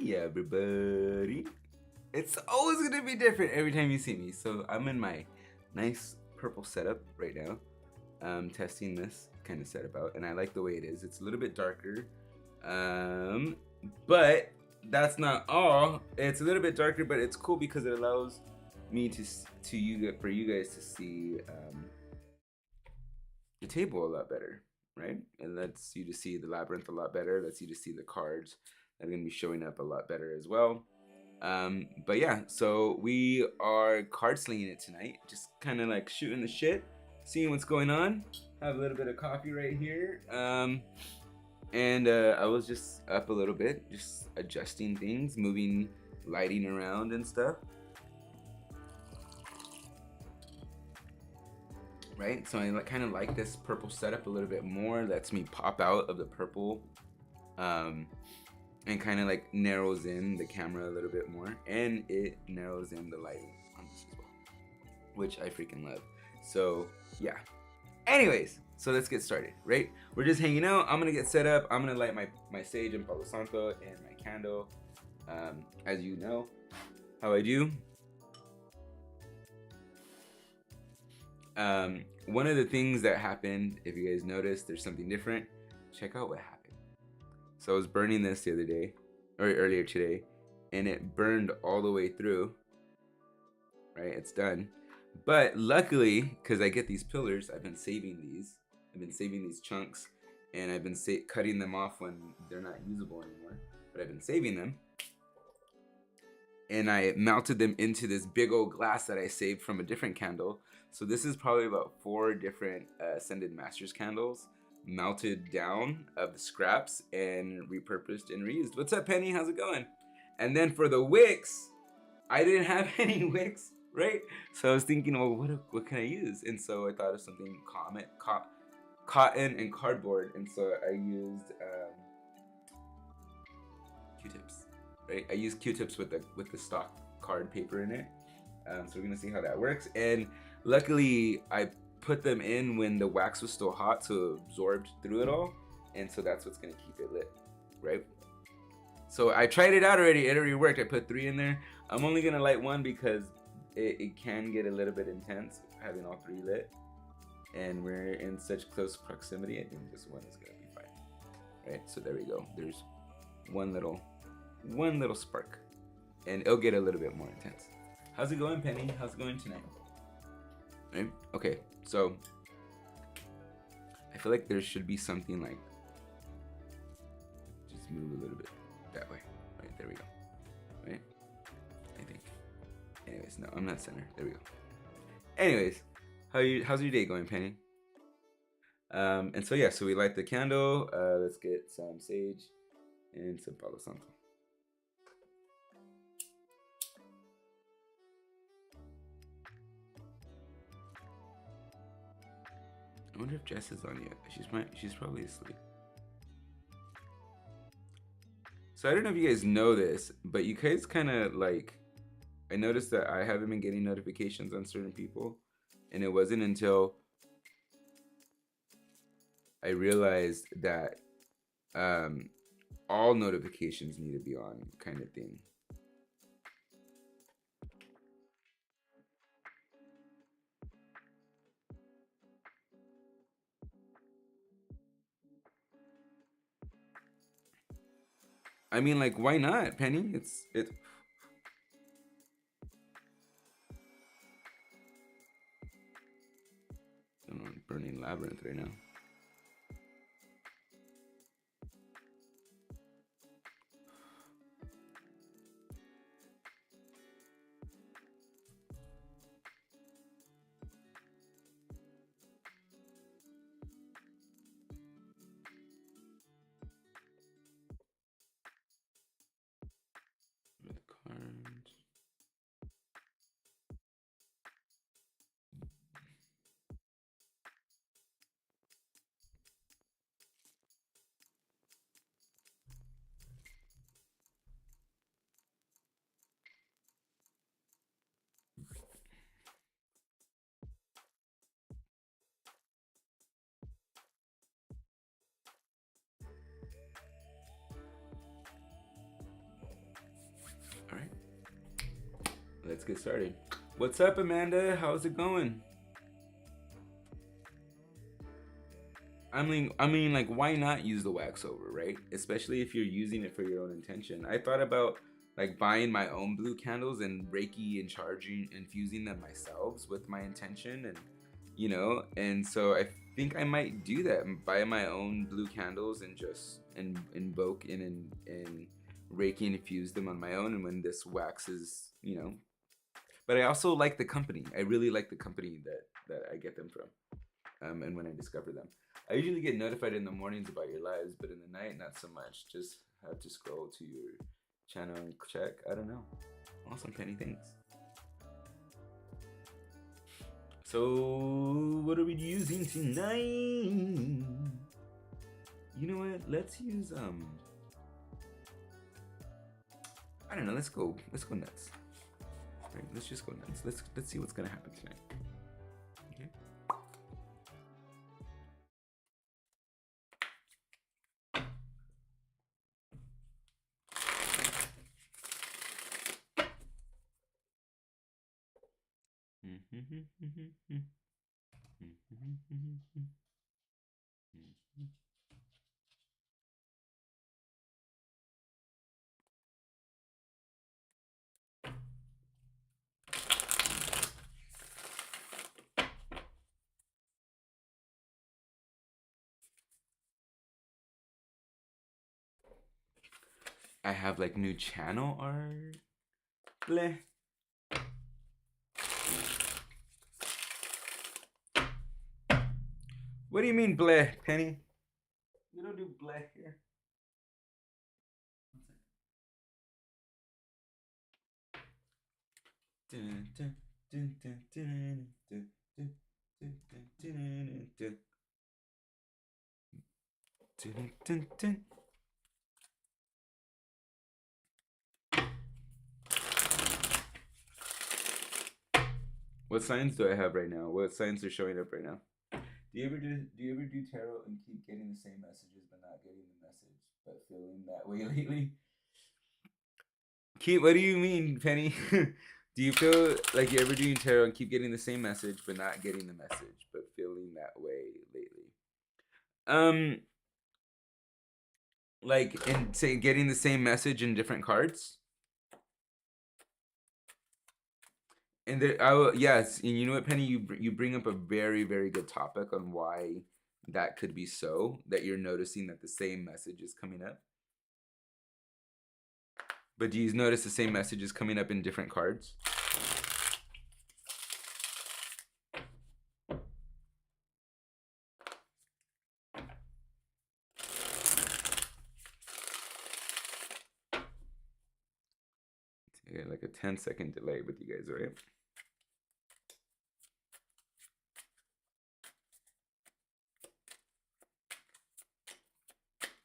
Hey everybody. It's always gonna be different every time you see me. So I'm in my nice purple setup right now. Testing this kind of setup out, and I like the way it is. It's a little bit darker. But that's not all. It's a little bit darker, but it's cool because it allows me for you guys to see the table a lot better, right? It lets you to see the labyrinth a lot better. It lets you to see the cards that are gonna be showing up a lot better as well. But yeah, so we are card slinging it tonight. Just kind of like shooting the shit, seeing what's going on. Have a little bit of coffee right here. And I was just up a little bit, just adjusting things, moving lighting around and stuff. Right, so I kind of like this purple setup a little bit more. Lets me pop out of the purple, and kind of like narrows in the camera a little bit more, and it narrows in the lighting on this as well, which I freaking love. So yeah. Anyways, so let's get started. Right, we're just hanging out. I'm gonna get set up. I'm gonna light my sage and Palo Santo and my candle. As you know, how I do. One of the things that happened, if you guys noticed, there's something different. Check out what happened. So I was burning this the other day, or earlier today, and it burned all the way through. Right, it's done. But luckily, because I get these pillars, I've been saving these. I've been saving these chunks, and I've been cutting them off when they're not usable anymore. But I've been saving them. And I melted them into this big old glass that I saved from a different candle. So this is probably about 4 different Ascended Masters candles melted down of the scraps and repurposed and reused. What's up, Penny? How's it going? And then for the wicks, I didn't have any wicks, right? So I was thinking, well, what can I use? And so I thought of something cotton and cardboard. And so I used Q-tips. Right? I use Q-tips with the stock card paper in it. So we're gonna see how that works. And luckily, I put them in when the wax was still hot, so it absorbed through it all. And so that's what's gonna keep it lit, right? So I tried it out already. It already worked. I put 3 in there. I'm only gonna light 1 because it can get a little bit intense having all 3 lit. And we're in such close proximity. I think this one is gonna be fine, right? So there we go. There's one little spark, and it'll get a little bit more intense. How's it going, Penny? How's it going tonight? Right? Okay, so I feel like there should be something like, just move a little bit that way. Right, there we go. Right? I think. Anyways, no, I'm not center. There we go. Anyways, how's your day going, Penny? And so yeah, so we light the candle. Let's get some sage and some Palo Santo. I wonder if Jess is on yet. She's probably asleep. So I don't know if you guys know this, but you guys kind of like, I noticed that I haven't been getting notifications on certain people, and it wasn't until I realized that all notifications need to be on, kind of thing. I mean, like, why not, Penny? I'm burning Labyrinth right now. Cards. let's get started. What's up, Amanda? How's it going? I mean, like, why not use the wax over, right? Especially if you're using it for your own intention. I thought about like buying my own blue candles and Reiki and charging, infusing them myself with my intention, and and so I think I might do that and buy my own blue candles and just invoke and Reiki and infuse them on my own. And when this wax is, but I also like the company. I really like the company that I get them from, and when I discover them. I usually get notified in the mornings about your lives, but in the night, not so much. Just have to scroll to your channel and check. I don't know. Awesome, Penny. Thanks. So, what are we using tonight? You know what? Let's use I don't know. Let's go nuts. Right, let's just go nuts. Let's see what's gonna happen tonight. Okay. I have like new channel art. Bleh. What do you mean bleh, Penny? We don't do bleh here. What signs do I have right now? What signs are showing up right now? Do you ever do tarot and keep getting the same messages but not getting the message, but feeling that way lately? What do you mean, Penny? Do you feel like you're ever doing tarot and keep getting the same message but not getting the message, but feeling that way lately? Like in say getting the same message in different cards? And there, yes, and you know what, Penny, you bring up a very, very good topic on why that could be so, that you're noticing that the same message is coming up. But do you notice the same message is coming up in different cards? Yeah, like a 10-second delay with you guys, right?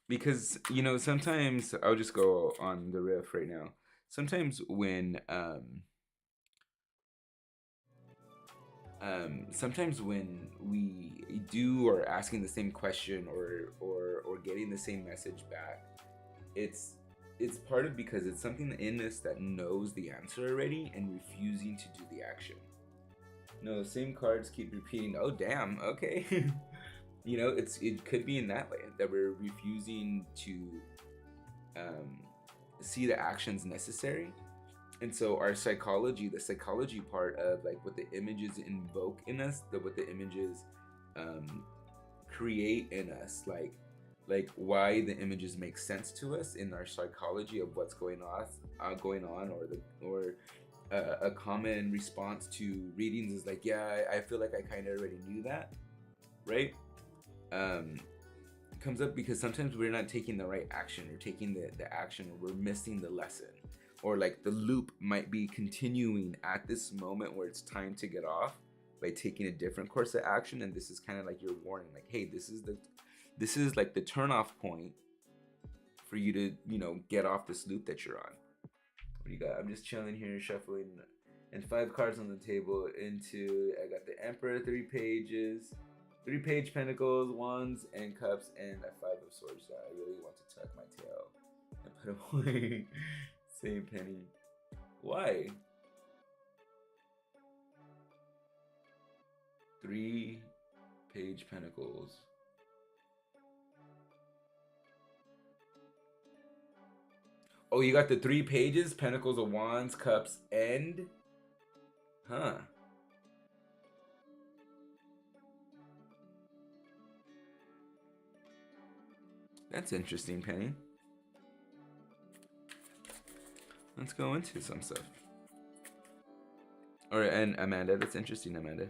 Because sometimes I'll just go on the riff right now. Sometimes when we do or asking the same question or getting the same message back, it's part of because it's something in us that knows the answer already and refusing to do the action. No, same cards keep repeating. Oh damn, okay. It could be in that way that we're refusing to see the actions necessary. And so our psychology, the psychology part of like what the images invoke in us, what the images create in us, like why the images make sense to us in our psychology of what's going on, or a common response to readings is like, yeah, I feel like I kind of already knew that, right? Comes up because sometimes we're not taking the right action, or taking the action, or we're missing the lesson, or like the loop might be continuing at this moment where it's time to get off by taking a different course of action. And this is kind of like your warning, like, hey, this is like the turn off point for you to get off this loop that you're on. What do you got? I'm just chilling here, shuffling, and 5 cards on the table. I got the Emperor, 3 pages, 3 page pentacles, wands, and cups, and a 5 of swords. I really want to tuck my tail and put away. Same, Penny. Why? 3-page pentacles. Oh, you got the 3 pages, Pentacles of Wands, Cups, and... Huh. That's interesting, Penny. Let's go into some stuff. All right, and Amanda, that's interesting, Amanda.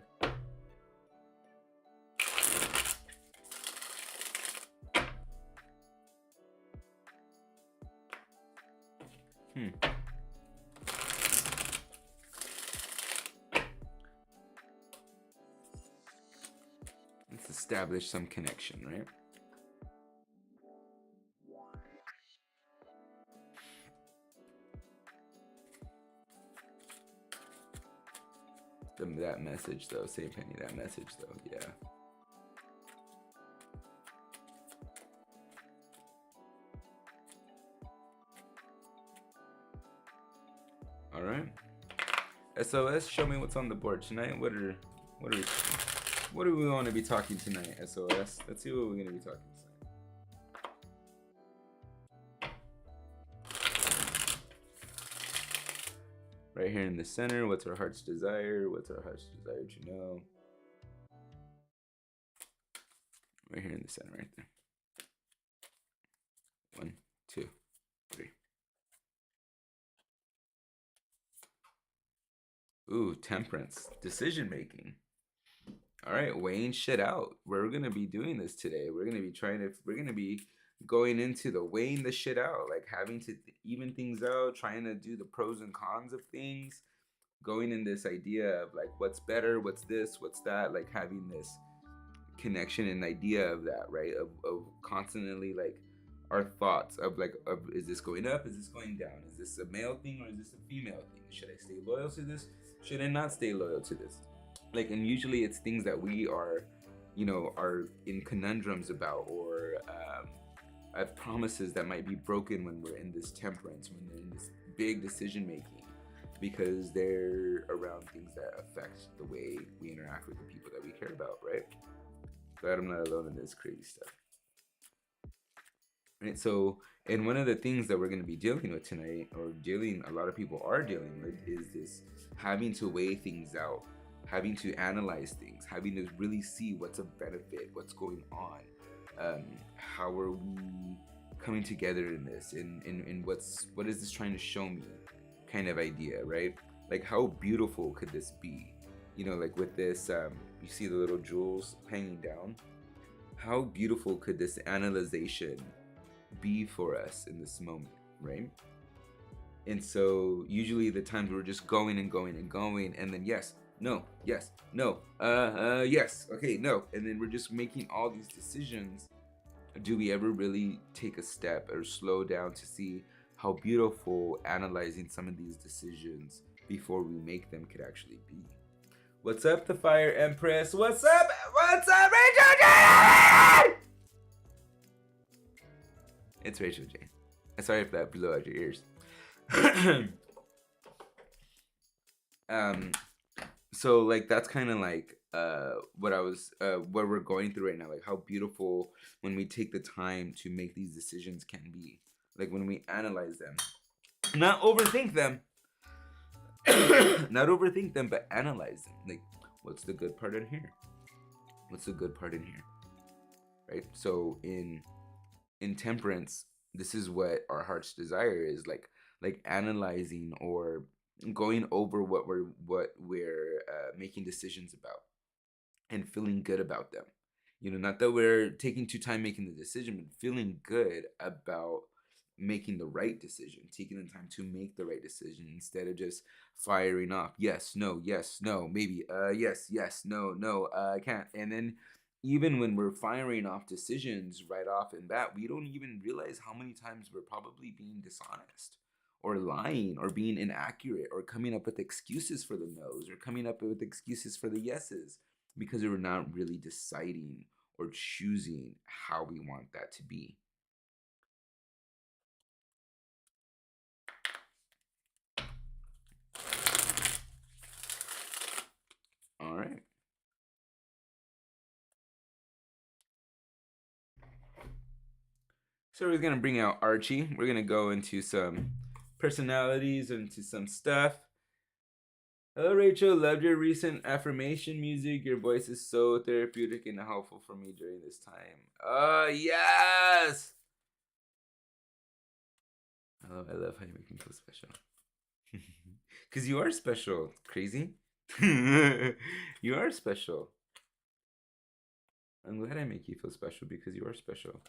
Let's establish some connection, right? That message though, same Penny, that message though, yeah. All right. SOS, show me what's on the board tonight. What do we want to be talking tonight, SOS? Let's see what we're gonna be talking tonight. Right here in the center, what's our heart's desire? What's our heart's desire to know? Right here in the center, right there. 1, 2, 3. Ooh, temperance, decision making. All right, weighing shit out. We're gonna be doing this today. We're gonna be going into the weighing the shit out, like having to even things out, trying to do the pros and cons of things, going in this idea of like what's better, what's this, what's that, like having this connection and idea of that, right? Of constantly like our thoughts of like, is this going up? Is this going down? Is this a male thing or is this a female thing? Should I stay loyal to this? Should I not stay loyal to this? Like, and usually it's things that we are, are in conundrums about, or promises that might be broken when we're in this temperance, when they're in this big decision making, because they're around things that affect the way we interact with the people that we care about, right? Glad I'm not alone in this crazy stuff. Right, so, and one of the things that we're going to be dealing with tonight, or a lot of people are dealing with, is this having to weigh things out, having to analyze things, having to really see what's a benefit, what's going on, how are we coming together in this, and what is this trying to show me, kind of idea, right? Like, how beautiful could this be? Like with this, you see the little jewels hanging down. How beautiful could this analyzation be for us in this moment, right? And so usually the times we're just going and going and going, and then yes, no, yes, no, yes, okay, no, and then we're just making all these decisions. Do we ever really take a step or slow down to see how beautiful analyzing some of these decisions before we make them could actually be? What's up, the Fire Empress? What's up, Rachel Jane? It's Rachel Jane. Sorry if that blew out your ears. So like that's kind of like what we're going through right now, like how beautiful when we take the time to make these decisions can be, like when we analyze them, not overthink them. Not overthink them, but analyze them. Like, what's the good part in here? What's the good part in here? Right? So in temperance, this is what our heart's desire is, like analyzing or going over what we're making decisions about and feeling good about them. Not that we're taking too time making the decision, but feeling good about making the right decision, taking the time to make the right decision instead of just firing off yes, no, maybe, yes, no, I can't. And then even when we're firing off decisions right off in bat, we don't even realize how many times we're probably being dishonest or lying or being inaccurate or coming up with excuses for the no's or coming up with excuses for the yeses, because we're not really deciding or choosing how we want that to be. All right. So we're gonna bring out Archie. We're gonna go into some personalities, into some stuff. Hello, Rachel. Loved your recent affirmation music. Your voice is so therapeutic and helpful for me during this time. Yes! Oh, I love how you make me feel special. Because you are special. Crazy. You are special. I'm glad I make you feel special because you are special.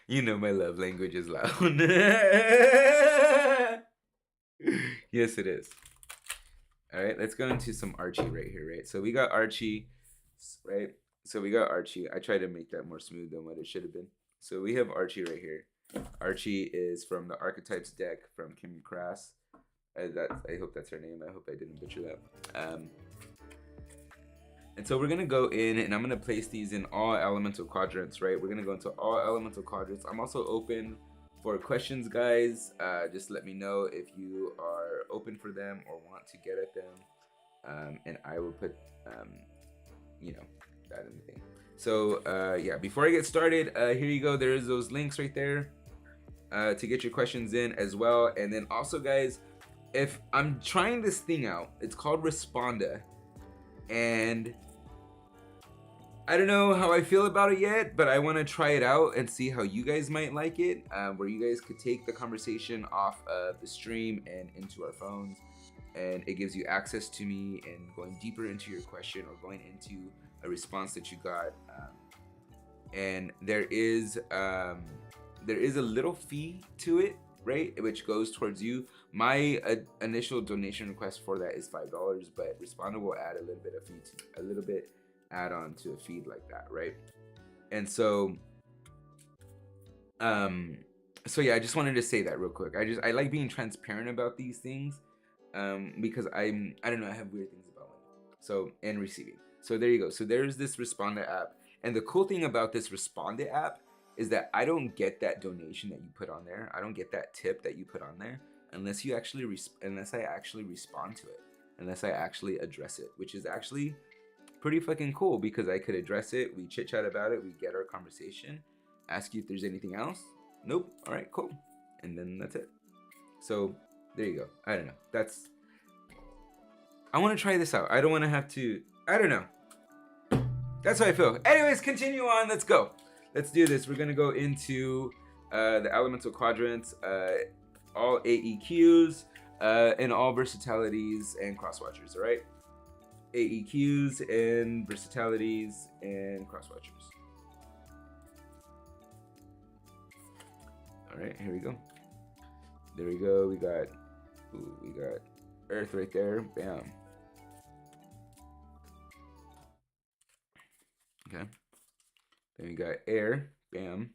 You know my love language is loud. Yes, it is. All right, let's go into some Archie right here, right? So we got Archie, right? So we got Archie. I tried to make that more smooth than what it should have been. So we have Archie right here. Archie is from the Archetypes deck from Kim Crass. I hope that's her name. I hope I didn't butcher that. And so we're gonna go in, and I'm gonna place these in all elemental quadrants, right? We're gonna go into all elemental quadrants. I'm also open for questions, guys. Just let me know if you are open for them or want to get at them, and I will put, you know, that in the thing. So yeah, before I get started, here you go. There's those links right there to get your questions in as well. And then also, guys, if I'm trying this thing out, it's called Responda, and I don't know how I feel about it yet, but I want to try it out and see how you guys might like it, where you guys could take the conversation off of the stream and into our phones, and it gives you access to me and going deeper into your question or going into a response that you got. And there is a little fee to it, right, which goes towards you. My initial donation request for that is $5, but Responder will add a little bit of fee to a little bit add on to a feed like that, right? And so so yeah, I just wanted to say that real quick. I like being transparent about these things, because I don't know, I have weird things about money. So, and receiving. So there you go. So there's this Responder app, and the cool thing about this Responder app is that I don't get that donation that you put on there. I don't get that tip that you put on there unless you actually unless I actually respond to it, unless I actually address it, which is actually pretty fucking cool because I could address it. We chit chat about it. We get our conversation. Ask you if there's anything else. Nope. All right, cool. And then that's it. So there you go. I don't know. I want to try this out. I don't want to have to. I don't know. That's how I feel. Anyways, continue on. Let's go. Let's do this. We're gonna go into the elemental quadrants, all AEQs, and all versatilities and crosswatchers. All right. AEQs and versatilities and crosswatchers. All right, here we go. There we go. We got Earth right there. Bam. Okay. Then we got air. Bam.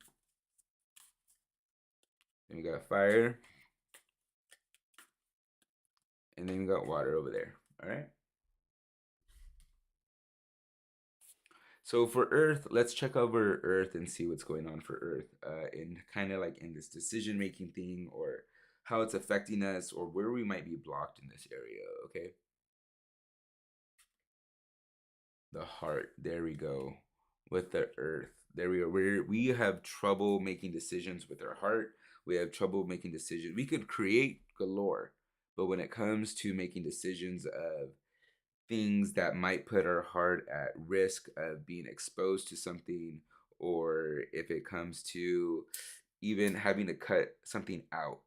Then we got fire. And then we got water over there. All right. So for Earth, let's check over Earth and see what's going on for Earth, in kind of like in this decision-making thing, or how it's affecting us, or where we might be blocked in this area. Okay. The heart. There we go. With the Earth. There we go. We have trouble making decisions with our heart. We have trouble making decisions. We could create galore, but when it comes to making decisions of things that might put our heart at risk of being exposed to something, or if it comes to even having to cut something out,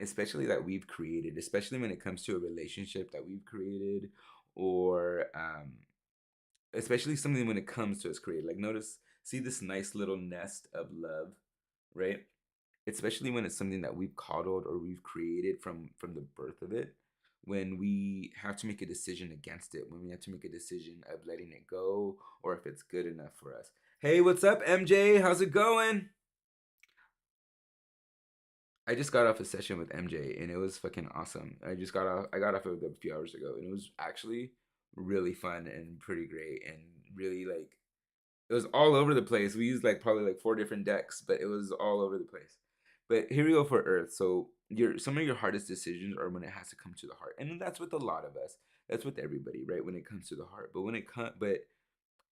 especially that we've created, especially when it comes to a relationship that we've created, or especially something when it comes to us created. Like, see this nice little nest of love, right? Especially when it's something that we've coddled or we've created from the birth of it. When we have to make a decision against it, when we have to make a decision of letting it go, or if it's good enough for us. Hey, what's up, MJ? How's it going? I just got off a session with MJ and it was fucking awesome. I got off of it a few hours ago and it was actually really fun and pretty great, and really, like, it was all over the place. We used like probably like 4 different decks, but it was all over the place. But here we go for Earth. So some of your hardest decisions are when it has to come to the heart, and that's with a lot of us. That's with everybody, right? When it comes to the heart, but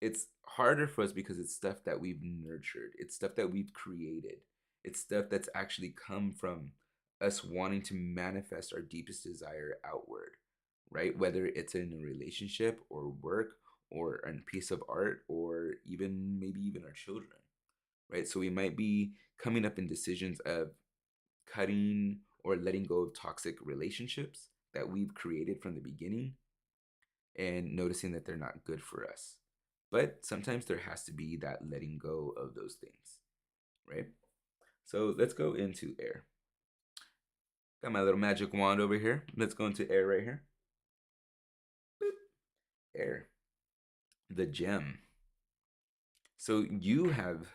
it's harder for us because it's stuff that we've nurtured. It's stuff that we've created. It's stuff that's actually come from us wanting to manifest our deepest desire outward, right? Whether it's in a relationship or work or a piece of art or even maybe even our children, right? So we might be coming up in decisions of cutting or letting go of toxic relationships that we've created from the beginning and noticing that they're not good for us. But sometimes there has to be that letting go of those things, right? So let's go into air. Got my little magic wand over here. Let's go into air right here. Boop. Air. The gem. So you have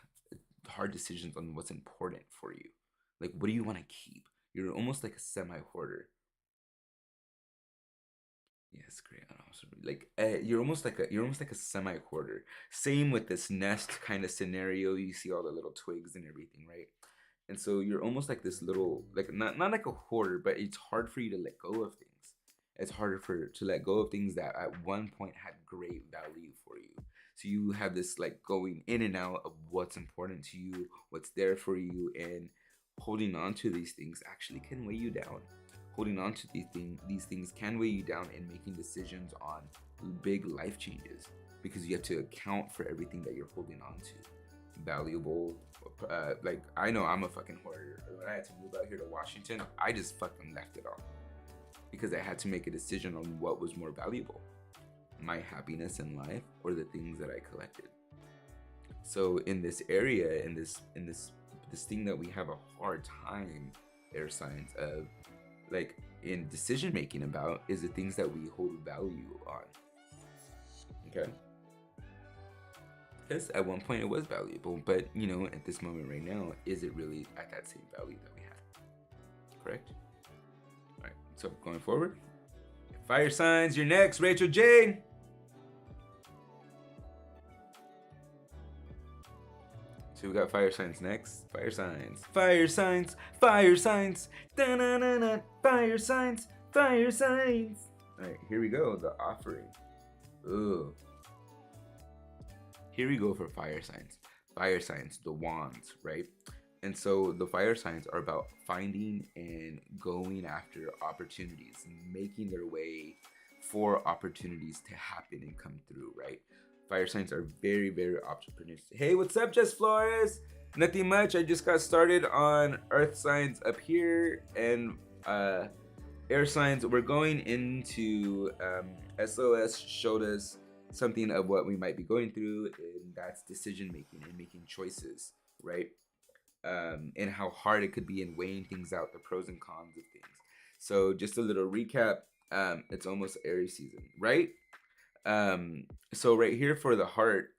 hard decisions on what's important for you. Like, what do you want to keep? You're almost like a semi hoarder. Yes, great. Like you're almost like a semi hoarder. Same with this nest kind of scenario. You see all the little twigs and everything, right? And so you're almost like this little, like not like a hoarder, but it's hard for you to let go of things. It's harder to let go of things that at one point had great value for you. So you have this like going in and out of what's important to you, what's there for you, and holding on to these things actually can weigh you down. Holding on to these things can weigh you down in making decisions on big life changes because you have to account for everything that you're holding on to. Valuable, like I know I'm a fucking hoarder. When I had to move out here to Washington, I just fucking left it all because I had to make a decision on what was more valuable, my happiness in life or the things that I collected. So in this area, in this thing that we have a hard time, air signs, of like in decision making about is the things that we hold value on. Okay. Because at one point it was valuable, but you know, at this moment right now, is it really at that same value that we had? Correct? All right, so going forward, fire signs, you're next, Rachel Jane. So we got fire signs next. Fire signs. Fire signs. Fire signs. Da-na-na-na. Fire signs. Fire signs. All right, here we go. The offering. Ooh. Here we go for fire signs. Fire signs, the wands, right? And so the fire signs are about finding and going after opportunities, making their way for opportunities to happen and come through, right? Fire signs are very, very entrepreneurs. Hey, what's up, Jess Flores? Nothing much. I just got started on earth signs up here and air signs. We're going into SOS showed us something of what we might be going through, and that's decision making and making choices, right? And how hard it could be in weighing things out, the pros and cons of things. So just a little recap. It's almost Aries season, right? So right here for the heart,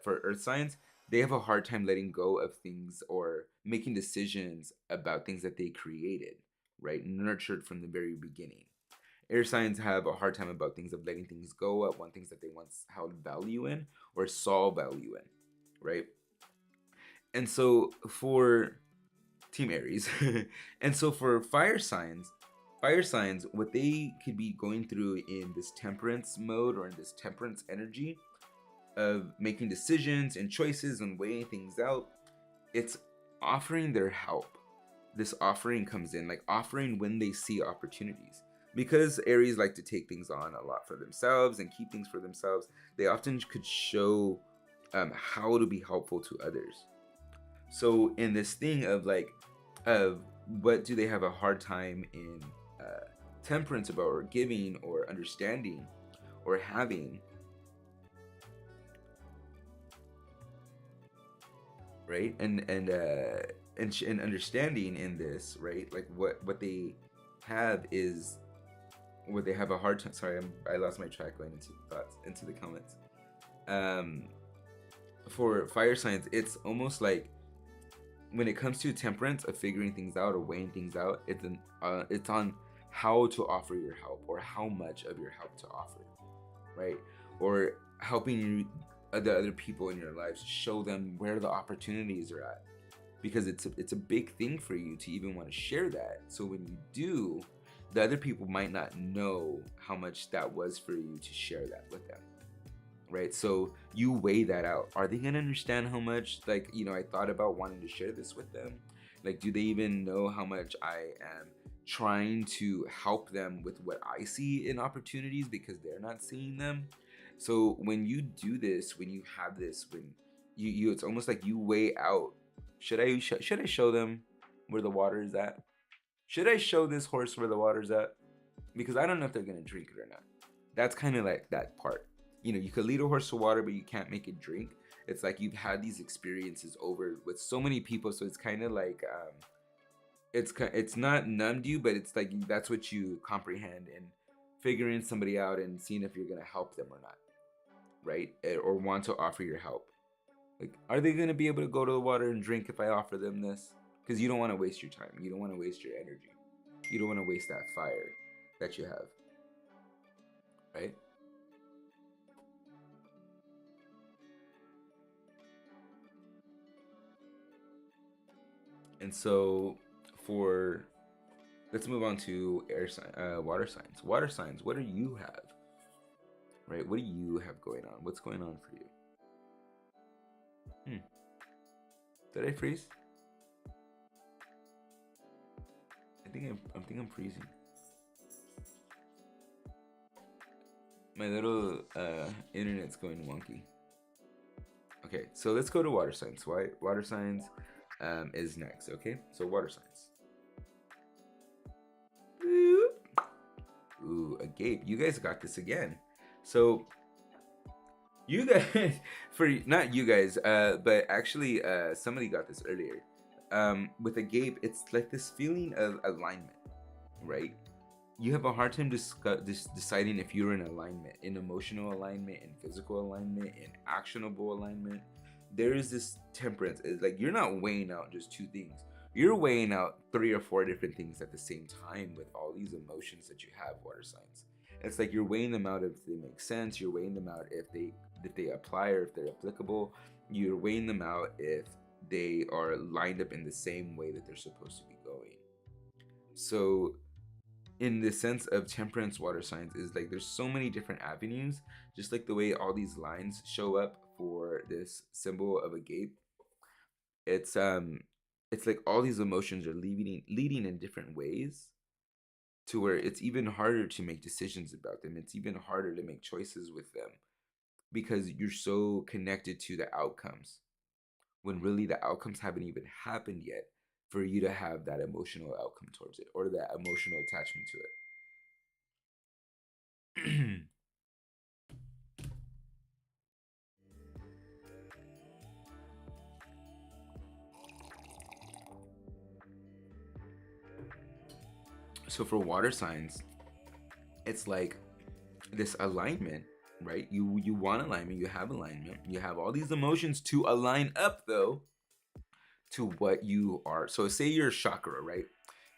for earth signs, they have a hard time letting go of things or making decisions about things that they created, right? Nurtured from the very beginning. Air signs have a hard time about things of letting things go at one things that they once held value in or saw value in, right? And so for Team Aries, and so for fire signs, what they could be going through in this temperance mode or in this temperance energy of making decisions and choices and weighing things out, it's offering their help. This offering comes in, like offering when they see opportunities. Because Aries like to take things on a lot for themselves and keep things for themselves, they often could show how to be helpful to others. So in this thing of like, of what do they have a hard time in temperance about, or giving, or understanding, or having, right? And understanding in this, right? Like what they have is what they have a hard time. Sorry, I lost my track going into thoughts into the comments. For fire signs, it's almost like when it comes to temperance of figuring things out or weighing things out, it's on how to offer your help or how much of your help to offer, right? Or helping you, the other people in your lives, show them where the opportunities are at, because it's a big thing for you to even want to share that. So when you do, the other people might not know how much that was for you to share that with them, right? So you weigh that out. Are they gonna understand how much, like, I thought about wanting to share this with them? Like, do they even know how much I am trying to help them with what I see in opportunities because they're not seeing them? So when you do this, when you have this, when you it's almost like you weigh out. Should I show them where the water is at? Should I show this horse where the water's at? Because I don't know if they're gonna drink it or not. That's kind of like that part. You could lead a horse to water, but you can't make it drink. It's like you've had these experiences over with so many people, so it's kind of like it's not numbed you, but it's like that's what you comprehend and figuring somebody out and seeing if you're gonna help them or not, right? Or want to offer your help. Like, are they gonna be able to go to the water and drink if I offer them this? Because you don't want to waste your time. You don't want to waste your energy. You don't want to waste that fire that you have, right? And so, for let's move on to water signs. Water signs. What do you have? Right? What do you have going on? What's going on for you? Did I freeze? I think I'm freezing. My little internet's going wonky. Okay, so let's go to water signs. Why water signs is next? Okay, so water signs. Ooh, a gape. You guys got this again. So you guys, for not you guys, but actually, somebody got this earlier. With a gape, it's like this feeling of alignment, right? You have a hard time deciding if you're in alignment, in emotional alignment, in physical alignment, in actionable alignment. There is this temperance. It's like you're not weighing out just two things. You're weighing out 3 or 4 different things at the same time with all these emotions that you have, water signs. It's like you're weighing them out if they make sense. You're weighing them out if they apply or if they're applicable. You're weighing them out if they are lined up in the same way that they're supposed to be going. So in the sense of temperance water signs is like there's so many different avenues, just like the way all these lines show up for this symbol of a gape. It's like all these emotions are leading in different ways to where it's even harder to make decisions about them. It's even harder to make choices with them because you're so connected to the outcomes when really the outcomes haven't even happened yet for you to have that emotional outcome towards it or that emotional attachment to it. So for water signs, it's like this alignment, right? You want alignment, you have alignment, you have all these emotions to align up though to what you are. So say you're a chakra, right?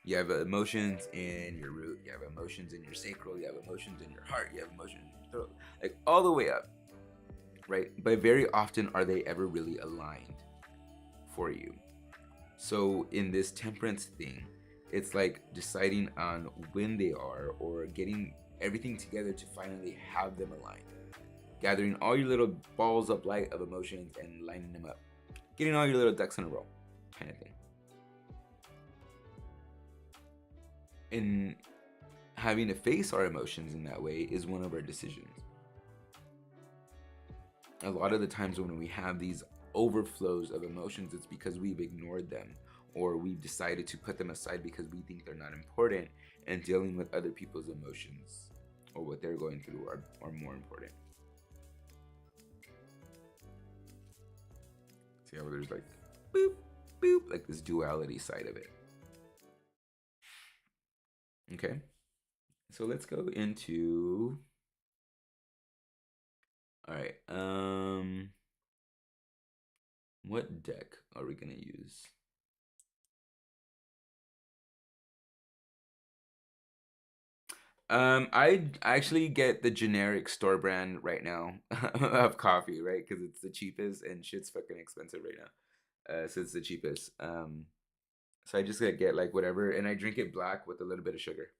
You have emotions in your root, you have emotions in your sacral, you have emotions in your heart, you have emotions in your throat, like all the way up, right? But very often are they ever really aligned for you? So in this temperance thing, it's like deciding on when they are or getting everything together to finally have them aligned. Gathering all your little balls of light of emotions and lining them up. Getting all your little ducks in a row, kind of thing. And having to face our emotions in that way is one of our decisions. A lot of the times when we have these overflows of emotions, it's because we've ignored them or we've decided to put them aside because we think they're not important, and dealing with other people's emotions or what they're going through are more important. See how there's like boop, boop, like this duality side of it. Okay, so let's go into. All right, what deck are we gonna use? I actually get the generic store brand right now of coffee, right? Because it's the cheapest and shit's fucking expensive right now. So it's the cheapest. So I just get like whatever, and I drink it black with a little bit of sugar.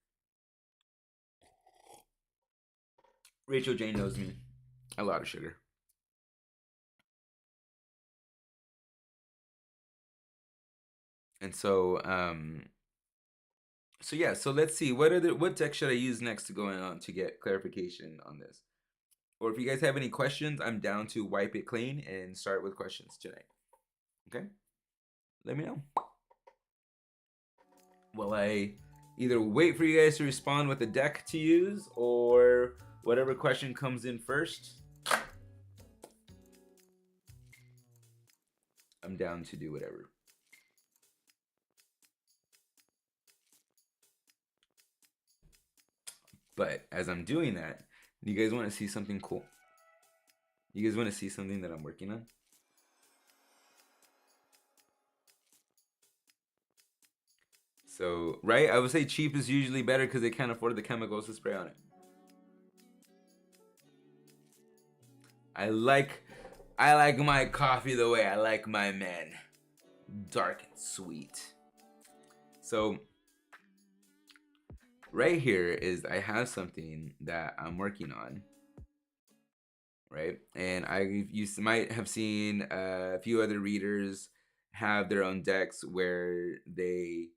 Rachel Jane knows me. A lot of sugar. And so so yeah, so let's see what deck should I use next to go on to get clarification on this. Or if you guys have any questions, I'm down to wipe it clean and start with questions tonight. Okay? Let me know. Will I either wait for you guys to respond with a deck to use or whatever question comes in first? I'm down to do whatever. But as I'm doing that, you guys want to see something cool? You guys want to see something that I'm working on? So, right? I would say cheap is usually better because they can't afford the chemicals to spray on it. I like my coffee the way I like my men. Dark and sweet. So, right here is I have something that I'm working on. Right? And you might have seen a few other readers have their own decks where they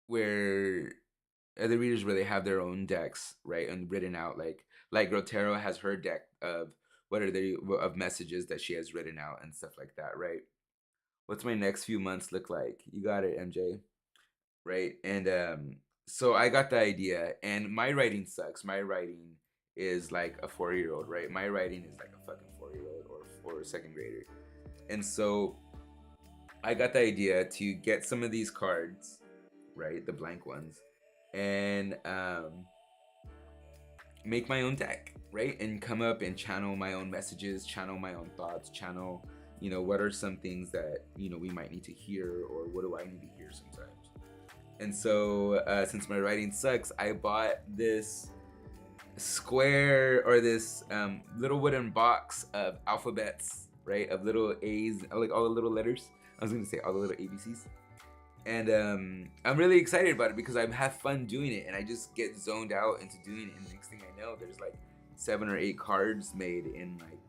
where other readers where they have their own decks, right, and written out like Grotero has her deck of what are they of messages that she has written out and stuff like that, right? What's my next few months look like? You got it, MJ, right? And so I got the idea, and my writing sucks. My writing is like a 4-year-old, right? My writing is like a fucking 4-year-old or a second grader, and so I got the idea to get some of these cards, right, the blank ones, and make my own deck, right, and come up and channel my own messages, channel my own thoughts, channel, what are some things that we might need to hear, or what do I need to hear sometimes. And so since my writing sucks, I bought this square or this little wooden box of alphabets, right, of little A's, like all the little letters. I was gonna say all the little ABCs. And I'm really excited about it because I have fun doing it, and I just get zoned out into doing it. And the next thing I know, there's like 7 or 8 cards made in like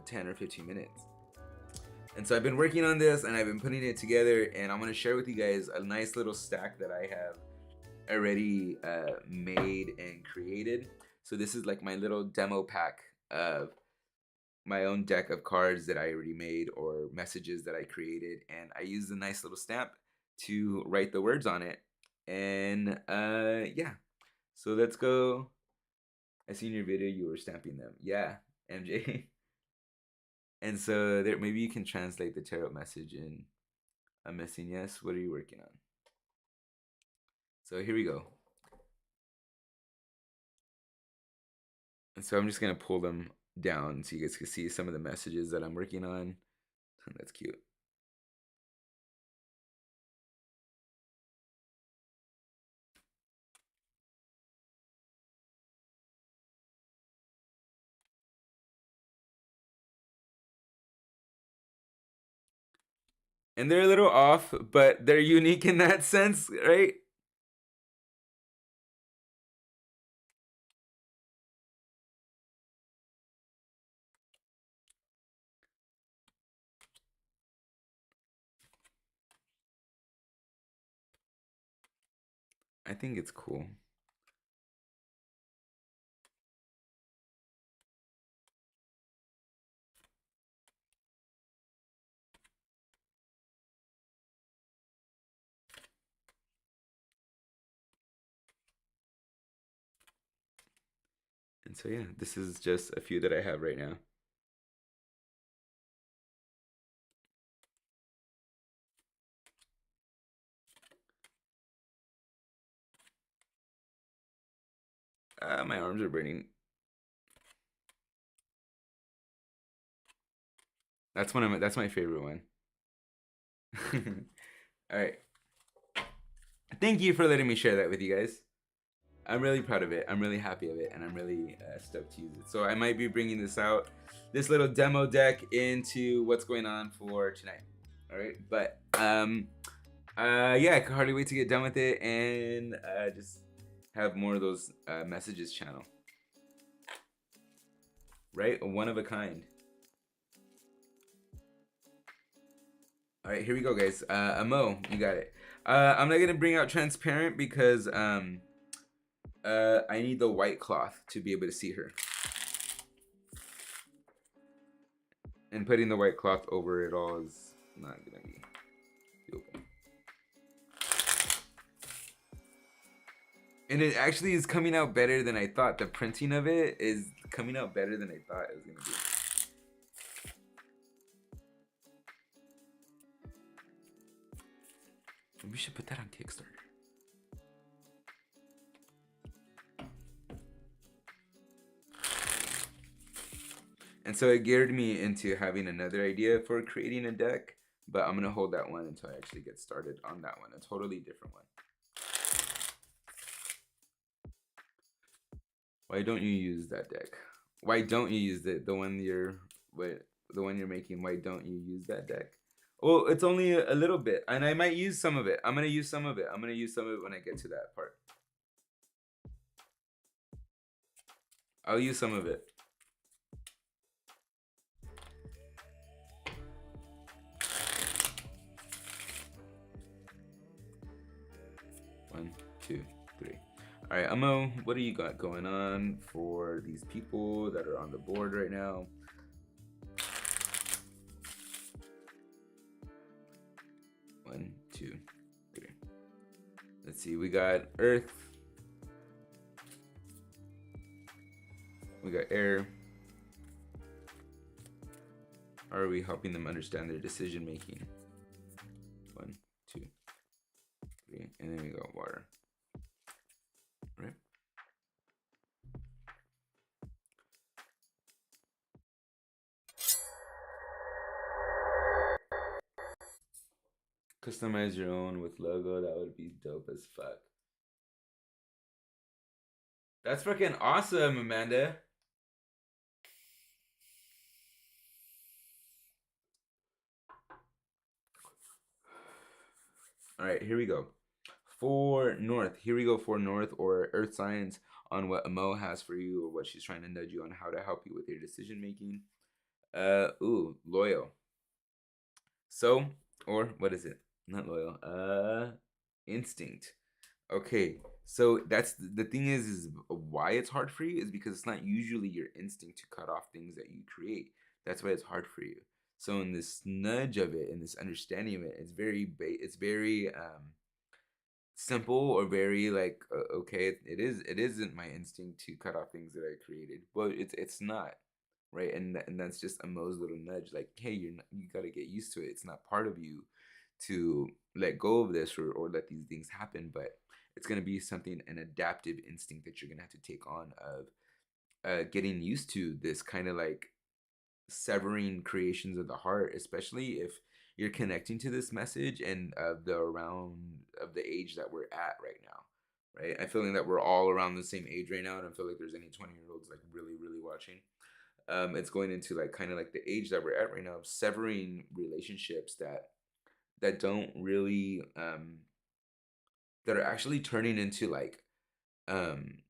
10 or 15 minutes. And so I've been working on this, and I've been putting it together, and I'm gonna share with you guys a nice little stack that I have already made and created. So this is like my little demo pack of my own deck of cards that I already made or messages that I created, and I used a nice little stamp to write the words on it. And yeah, so let's go. I seen your video, you were stamping them. Yeah, MJ. And so there, maybe you can translate the tarot message in a missing yes. What are you working on? So here we go. And so I'm just gonna pull them down so you guys can see some of the messages that I'm working on. That's cute. And they're a little off, but they're unique in that sense, right? I think it's cool. And so yeah, this is just a few that I have right now. My arms are burning. That's one of that's my favorite one. All right. Thank you for letting me share that with you guys. I'm really proud of it. I'm really happy of it, and I'm really stoked to use it. So I might be bringing this little demo deck into what's going on for tonight. All right, but yeah, I can hardly wait to get done with it and just have more of those messages channel. Right, one of a kind. All right, here we go, guys. Amo, you got it. I'm not gonna bring out transparent because I need the white cloth to be able to see her. And putting the white cloth over it all is not gonna be open. And it actually is coming out better than I thought. The printing of it is coming out better than I thought it was gonna be. We should put that on Kickstarter. And so it geared me into having another idea for creating a deck, but I'm gonna hold that one until I actually get started on that one. A totally different one. Why don't you use that deck? Why don't you use the one you're making? Why don't you use that deck? Well, it's only a little bit, and I might use some of it. I'm gonna use some of it. I'm gonna use some of it when I get to that part. I'll use some of it. One, two, three. All right, Amo, what do you got going on for these people that are on the board right now? One, two, three. Let's see, we got Earth. We got Air. How are we helping them understand their decision making? One, two, three, and then we got Water. Right? Customize your own with logo. That would be dope as fuck. That's freaking awesome, Amanda. All right, here we go. For North, here we go for North or Earth Signs on what Amo has for you or what she's trying to nudge you on how to help you with your decision making. Ooh, loyal. So, or what is it? Not loyal. Instinct. Okay, so that's the thing is why it's hard for you is because it's not usually your instinct to cut off things that you create. That's why it's hard for you. So in this nudge of it and this understanding of it, it's very simple or very like okay, it isn't my instinct to cut off things that I created, but it's not, right? And that's just a Mo's little nudge, like hey, you got to get used to it. It's not part of you to let go of this or let these things happen, but it's going to be something, an adaptive instinct that you're going to have to take on of getting used to this kind of like severing creations of the heart, especially if you're connecting to this message and the around of the age that we're at right now, right? I feeling that we're all around the same age right now. I don't feel like there's any 20-year-olds like really watching. It's going into like kind of like the age that we're at right now of severing relationships that don't really that are actually turning into like um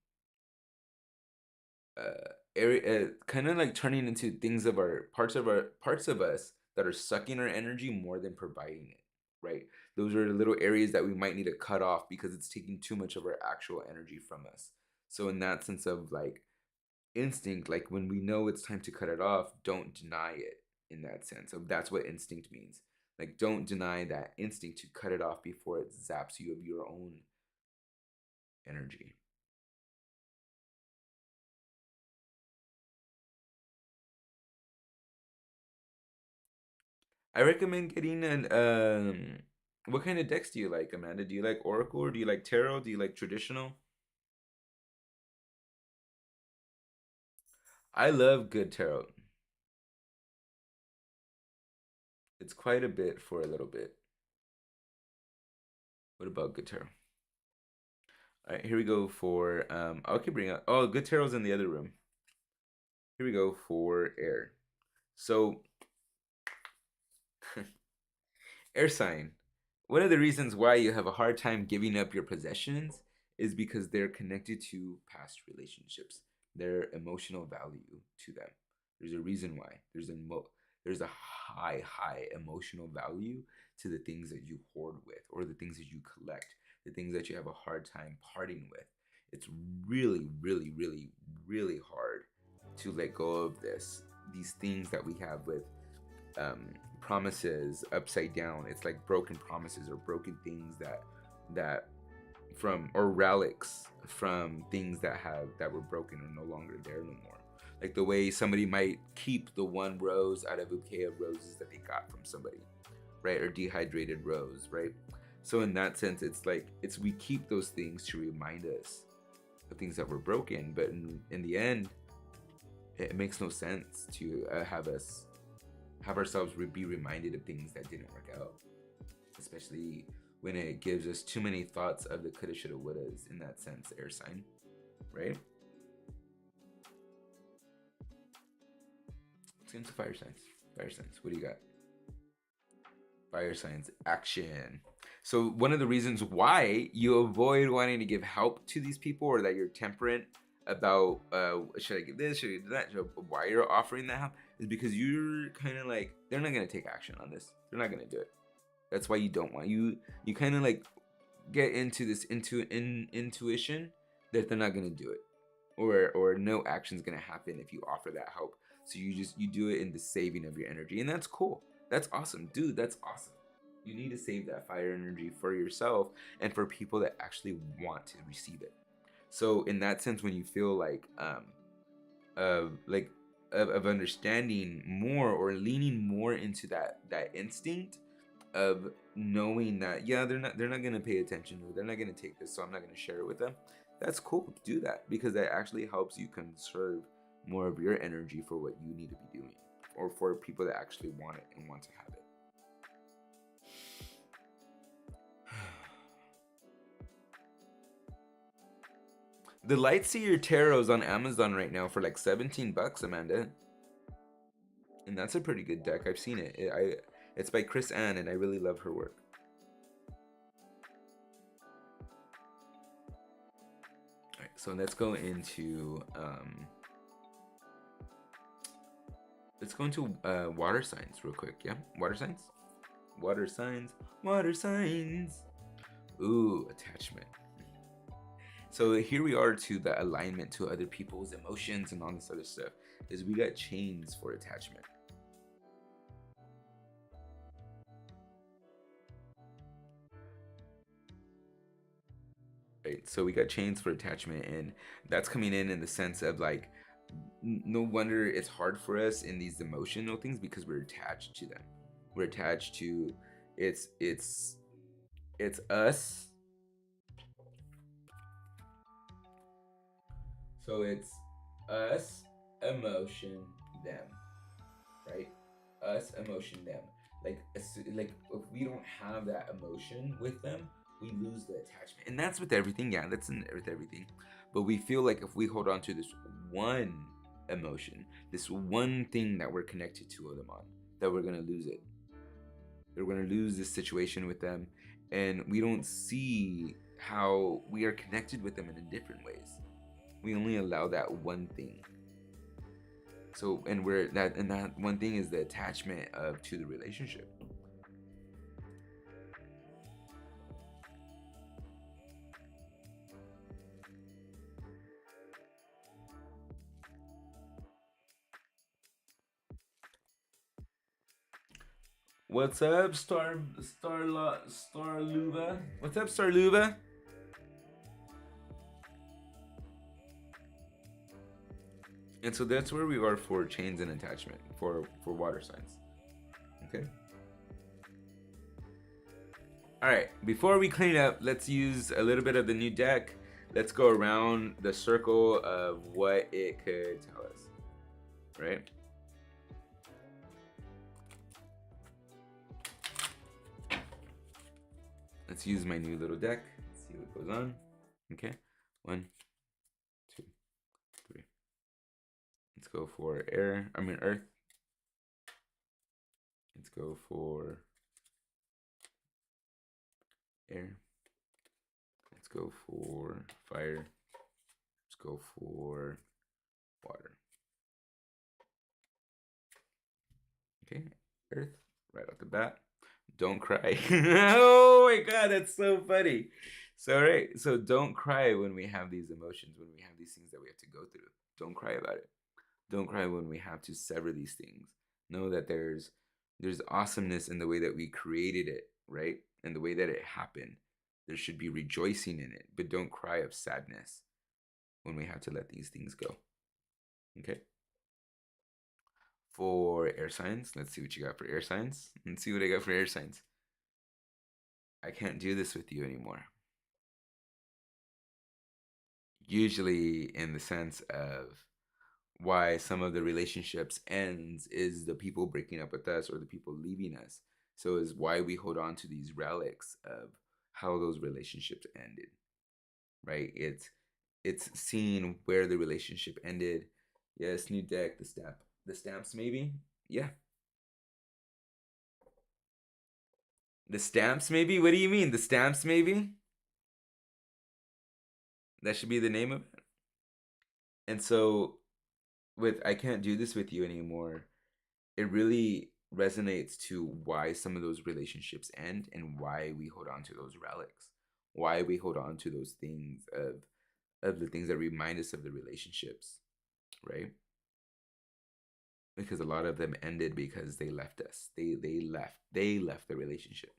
area kind of like turning into things of our parts of us that are sucking our energy more than providing it, right? Those are the little areas that we might need to cut off because it's taking too much of our actual energy from us. So in that sense of like instinct, like when we know it's time to cut it off, don't deny it. In that sense of that's what instinct means, like don't deny that instinct to cut it off before it zaps you of your own energy. I recommend getting an what kind of decks do you like, Amanda? Do you like Oracle or do you like Tarot? Do you like traditional? I love good Tarot. It's quite a bit for a little bit. What about good Tarot? All right, here we go for I'll keep bringing up. Oh, good Tarot's in the other room. Here we go for air. So air sign. One of the reasons why you have a hard time giving up your possessions is because they're connected to past relationships, their emotional value to them. There's a reason why. there's a high emotional value to the things that you hoard with, or the things that you collect, the things that you have a hard time parting with. It's really, really, really, really hard to let go of these things that we have with promises upside down. It's like broken promises or broken things that from, or relics from things that were broken and no longer there no more. Like the way somebody might keep the one rose out of a bouquet of roses that they got from somebody, right? Or dehydrated rose, right? So in that sense, it's like we keep those things to remind us of things that were broken, but in the end, it makes no sense to have ourselves be reminded of things that didn't work out, especially when it gives us too many thoughts of the coulda, shoulda, wouldas. In that sense, air sign, right? Let's get into fire signs. Fire signs. What do you got? Fire signs. Action. So one of the reasons why you avoid wanting to give help to these people, or that you're temperate about should I give this, should I do that, why you're offering that help, is because you're kind of like, they're not going to take action on this. They're not going to do it. That's why you don't want, you kind of like get into this intuition that they're not going to do it, or no action's going to happen if you offer that help. So you do it in the saving of your energy, and that's cool. That's awesome, dude. That's awesome. You need to save that fire energy for yourself and for people that actually want to receive it. So in that sense, when you feel like of understanding more, or leaning more into that instinct of knowing that, yeah, they're not going to pay attention, or they're not going to take this, so I'm not going to share it with them. That's cool. Do that, because that actually helps you conserve more of your energy for what you need to be doing, or for people that actually want it and want to have it. The Lightseer Tarot's on Amazon right now for like $17, Amanda. And that's a pretty good deck. I've seen it. It's by Chris Ann, and I really love her work. Alright, so let's go into water signs real quick. Yeah, water signs. Water signs. Water signs. Ooh, attachment. So here we are to the alignment to other people's emotions and all this other stuff, is we got chains for attachment. Right, so we got chains for attachment, and that's coming in the sense of like, no wonder it's hard for us in these emotional things, because we're attached to them. We're attached to it's us. So it's us, emotion, them, right? Us, emotion, them. Like if we don't have that emotion with them, we lose the attachment. And that's with everything. Yeah, that's with everything. But we feel like if we hold on to this one emotion, this one thing that we're connected to them on, that we're gonna lose it. We're gonna lose this situation with them, and we don't see how we are connected with them in different ways. We only allow that one thing. So, and that one thing is the attachment to the relationship. What's up, Starluva? What's up, Starluva? And so that's where we are for chains and attachment for water signs. Okay. All right. Before we clean up, let's use a little bit of the new deck. Let's go around the circle of what it could tell us. Right. Let's use my new little deck. Let's see what goes on. Okay. 1, 2, 3. Let's go for earth. Let's go for air. Let's go for fire. Let's go for water. Okay, Earth, right off the bat. Don't cry. Oh my god, that's so funny. So right, so don't cry when we have these emotions, when we have these things that we have to go through. Don't cry about it. Don't cry when we have to sever these things. Know that there's awesomeness in the way that we created it, right? And the way that it happened. There should be rejoicing in it, but don't cry of sadness when we have to let these things go. Okay? For air signs, let's see what you got for air signs. Let's see what I got for air signs. I can't do this with you anymore. Usually in the sense of why some of the relationships ends is the people breaking up with us or the people leaving us. So is why we hold on to these relics of how those relationships ended, right? It's seeing where the relationship ended. Yes, new deck, the stamps maybe. Yeah, the stamps maybe. What do you mean, the stamps maybe? That should be the name of it. And so with I can't do this with you anymore, it really resonates to why some of those relationships end and why we hold on to those relics, why we hold on to those things of the things that remind us of the relationships, right? Because a lot of them ended because they left us. They left the relationship.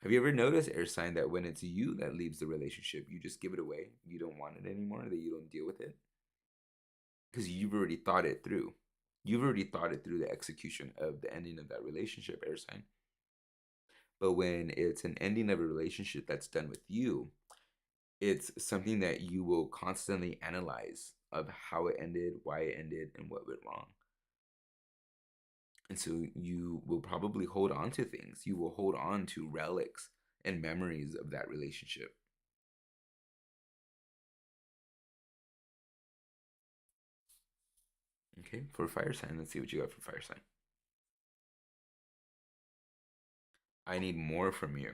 Have you ever noticed, air sign, that when it's you that leaves the relationship, you just give it away, you don't want it anymore, that you don't deal with it because you've already thought it through. You've already thought it through, the execution of the ending of that relationship, air sign. But when it's an ending of a relationship that's done with you, it's something that you will constantly analyze of how it ended, why it ended, and what went wrong. And so you will probably hold on to things. You will hold on to relics and memories of that relationship. Okay, for fire sign, let's see what you got for fire sign. I need more from you.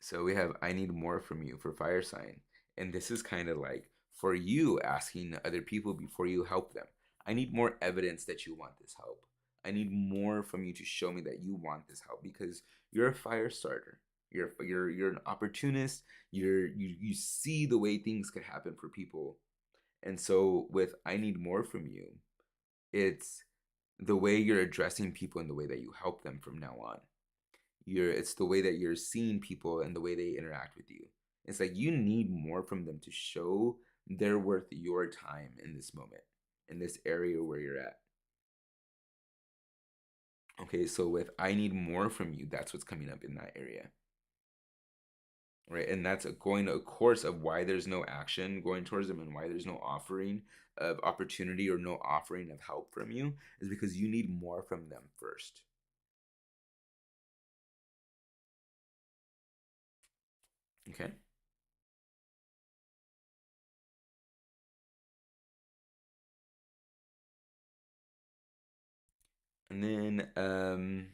So we have I need more from you for fire sign. And this is kind of like for you asking other people before you help them. I need more evidence that you want this help. I need more from you to show me that you want this help because you're a fire starter. You're an opportunist. You see the way things could happen for people. And so with I need more from you, it's the way you're addressing people and the way that you help them from now on. It's the way that you're seeing people and the way they interact with you. It's like you need more from them to show they're worth your time in this moment, in this area where you're at. Okay, so with I need more from you, that's what's coming up in that area. Right, and that's going a course of why there's no action going towards them and why there's no offering of opportunity or no offering of help from you is because you need more from them first. Okay. And then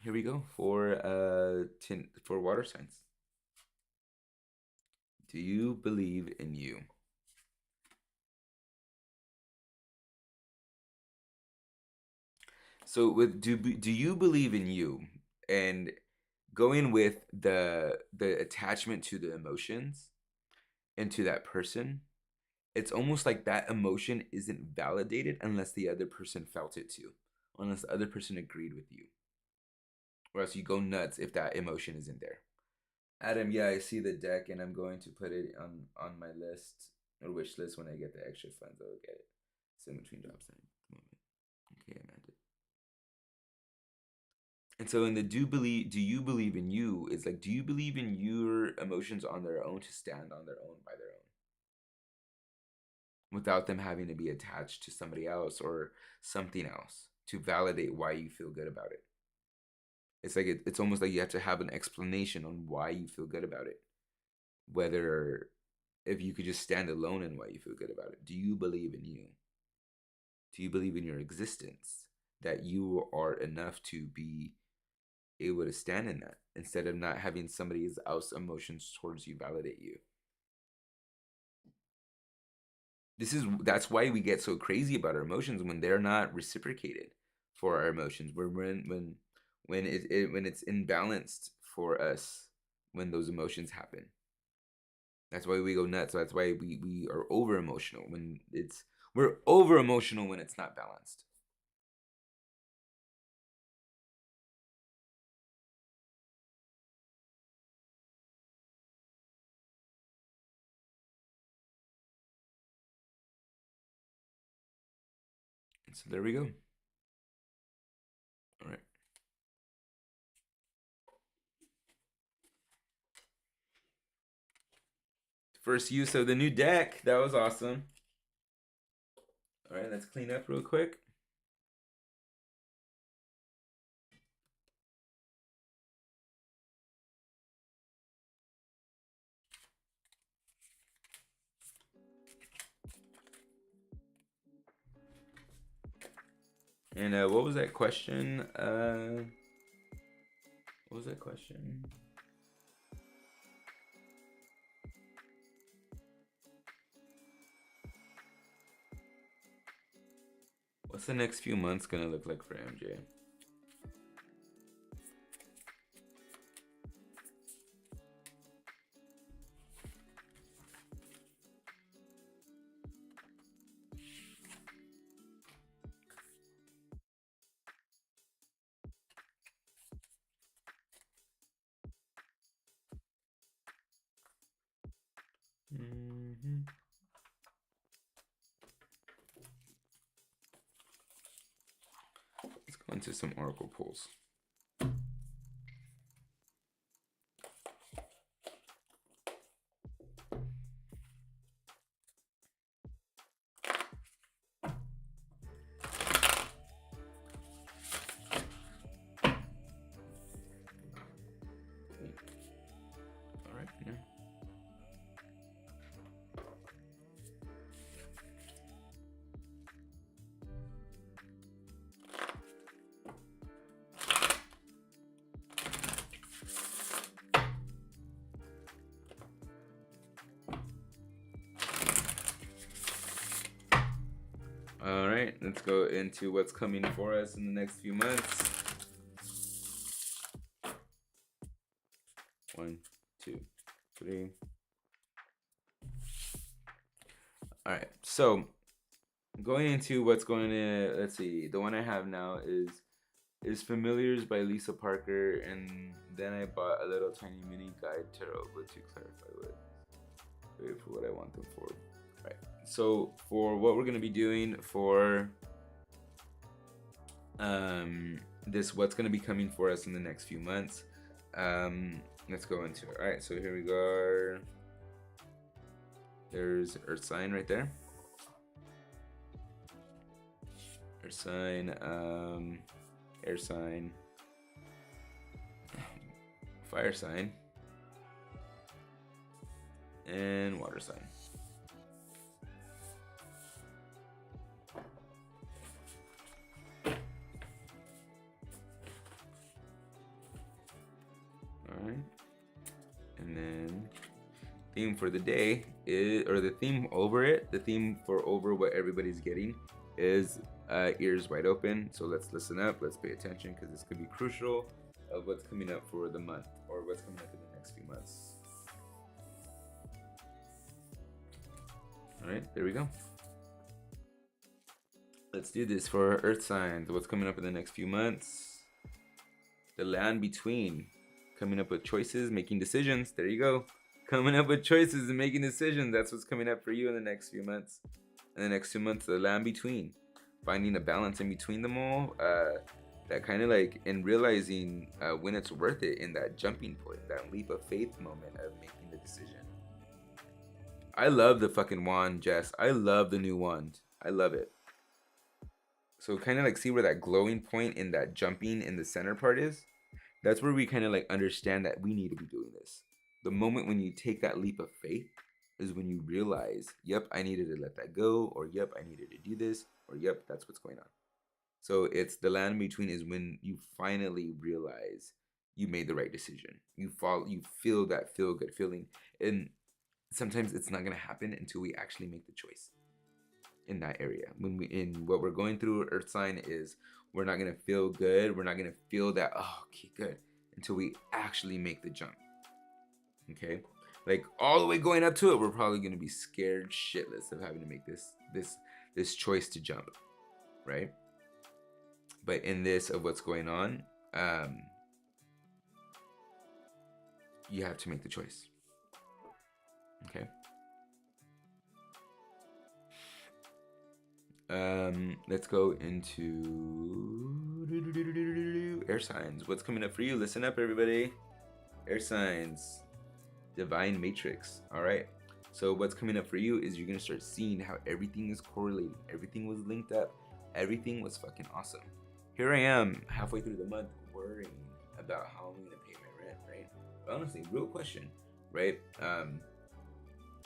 here we go for water signs. Do you believe in you? So with do you believe in you and going with the attachment to the emotions and to that person, it's almost like that emotion isn't validated unless the other person felt it too, unless the other person agreed with you, or else you go nuts if that emotion isn't there. Adam, yeah, I see the deck and I'm going to put it on my list or wish list when I get the extra funds. I'll get it. It's in between jobs time. Okay, Amanda. And so in the do you believe in you, it's like do you believe in your emotions on their own to stand on their own by their own without them having to be attached to somebody else or something else to validate why you feel good about it. It's like it's almost like you have to have an explanation on why you feel good about it. Whether if you could just stand alone in why you feel good about it. Do you believe in you? Do you believe in your existence? That you are enough to be able to stand in that instead of not having somebody else's emotions towards you validate you. That's why we get so crazy about our emotions when they're not reciprocated for our emotions. When it's imbalanced for us when those emotions happen. That's why we go nuts. So that's why we are over emotional when we're over emotional when it's not balanced. And so there we go. All right. First use of the new deck. That was awesome. All right, let's clean up real quick. And what was that question? What was that question? What's the next few months gonna look like for MJ? Mm-hmm. Let's go into some Oracle pulls. All right. Yeah. All right, let's go into what's coming for us in the next few months. 1, 2, 3. All right, so going into what's going to, let's see, the one I have now is Familiars by Lisa Parker, and then I bought a little tiny mini guide tarot book to clarify what I want them for. All right, so for what we're gonna be doing for this, what's gonna be coming for us in the next few months, let's go into it. All right, so here we go. There's Earth sign right there. Earth sign, air sign, fire sign, and water sign. All right, and then theme for the day is, or the theme over it, the theme for over what everybody's getting is ears wide open. So let's listen up, let's pay attention, because this could be crucial of what's coming up for the month, or what's coming up in the next few months. All right, there we go. Let's do this for Earth signs. What's coming up in the next few months? The land between. Coming up with choices, making decisions. There you go. Coming up with choices and making decisions. That's what's coming up for you in the next few months. In the next 2 months, the land between. Finding a balance in between them all. That kind of like, and realizing when it's worth it in that jumping point, that leap of faith moment of making the decision. I love the fucking wand, Jess. I love the new wand. I love it. So kind of like see where that glowing point in that jumping in the center part is. That's where we kind of like understand that we need to be doing this. The moment when you take that leap of faith is when you realize, yep, I needed to let that go, or yep, I needed to do this, or yep, that's what's going on. So it's the land in between is when you finally realize you made the right decision. You feel that feel good feeling. And sometimes it's not gonna happen until we actually make the choice. in that area. When we in what we're going through, Earth sign is we're not gonna feel good. We're not gonna feel that, oh, okay, good, until we actually make the jump. Okay, like all the way going up to it, we're probably gonna be scared shitless of having to make this choice to jump, right? But in this of what's going on, you have to make the choice. Okay. Let's go into air signs. What's coming up for you? Listen up, everybody. Air signs, divine matrix. All right. So what's coming up for you is you're gonna start seeing how everything is correlating. Everything was linked up. Everything was fucking awesome. Here I am, halfway through the month, worrying about how I'm gonna pay my rent. Right. But honestly, real question. Right.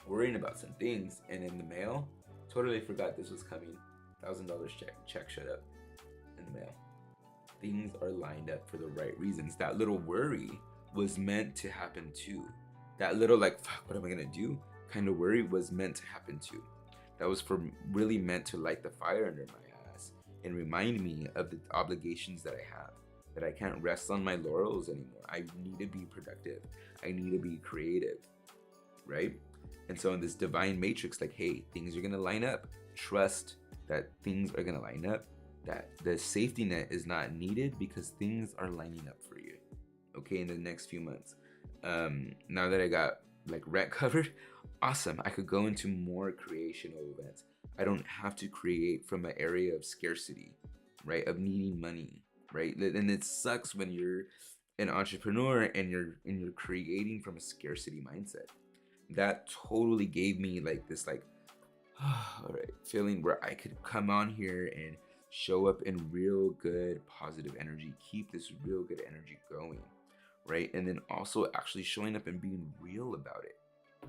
Worrying about some things, and in the mail, totally forgot this was coming. $1,000 check shut up in the mail. Things are lined up for the right reasons. That little worry was meant to happen too. That little like, fuck, what am I gonna do kind of worry was meant to happen too. That was for really meant to light the fire under my ass and remind me of the obligations that I have, that I can't rest on my laurels anymore. I need to be productive. I need to be creative, right? And so in this divine matrix, like, hey, things are gonna line up. Trust that things are gonna line up, that the safety net is not needed because things are lining up for you, okay, in the next few months. Now that I got like rent covered, awesome. I could go into more creational events. I don't have to create from an area of scarcity, right? Of needing money, right? And it sucks when you're an entrepreneur and you're creating from a scarcity mindset. That totally gave me like this like all right feeling where I could come on here and show up in real good positive energy, keep this real good energy going, right? And then also actually showing up and being real about it,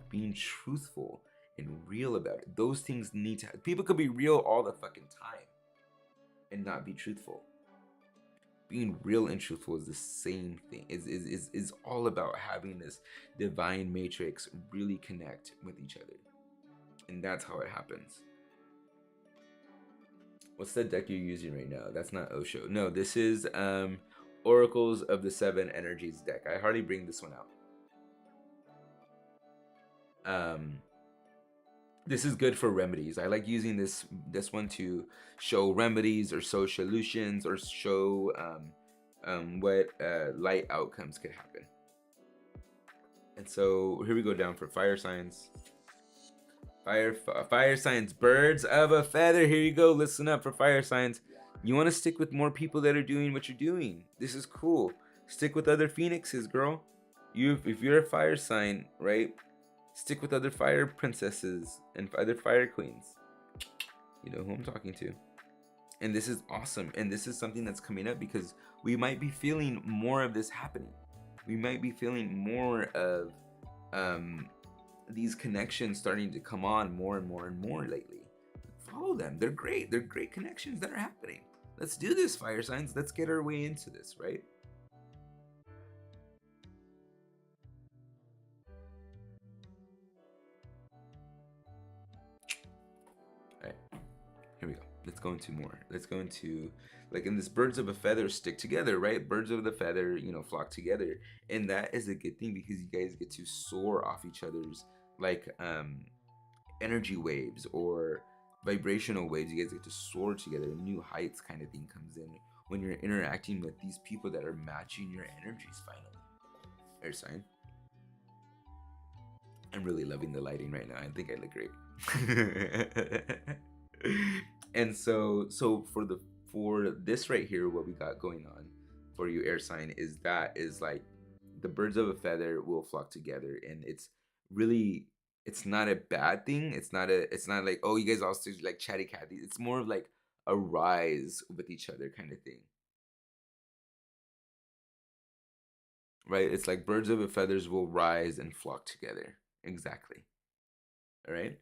being truthful and real about it. Those things need to people could be real all the fucking time and not be truthful. Being real and truthful is the same thing. Is all about having this divine matrix really connect with each other. And that's how it happens. What's the deck you're using right now? That's not Osho. No, this is Oracles of the Seven Energies deck. I hardly bring this one out. This is good for remedies. I like using this one to show remedies or show solutions or show what light outcomes could happen. And so here we go down for fire signs. Fire signs, birds of a feather. Here you go. Listen up for fire signs. You want to stick with more people that are doing what you're doing. This is cool. Stick with other phoenixes, girl. If you're a fire sign, right? Stick with other fire princesses and other fire queens. You know who I'm talking to. And this is awesome. And this is something that's coming up because we might be feeling more of this happening. We might be feeling more of these connections starting to come on more and more and more lately. Follow them. They're great. They're great connections that are happening. Let's do this, fire signs. Let's get our way into this, right? All right. Here we go. Let's go into more. Let's go into like in this birds of a feather stick together, right? Birds of the feather, you know, flock together. And that is a good thing because you guys get to soar off each other's like energy waves or vibrational waves. You guys get to soar together. New heights kind of thing comes in when you're interacting with these people that are matching your energies finally. Air sign. I'm really loving the lighting right now. I think I look great. And so for this right here, what we got going on for you, air sign, is like the birds of a feather will flock together, and it's really, it's not a bad thing. It's not like, oh, you guys all still like chatty catty. It's more of like a rise with each other kind of thing, right? It's like birds of a feathers will rise and flock together. Exactly. All right.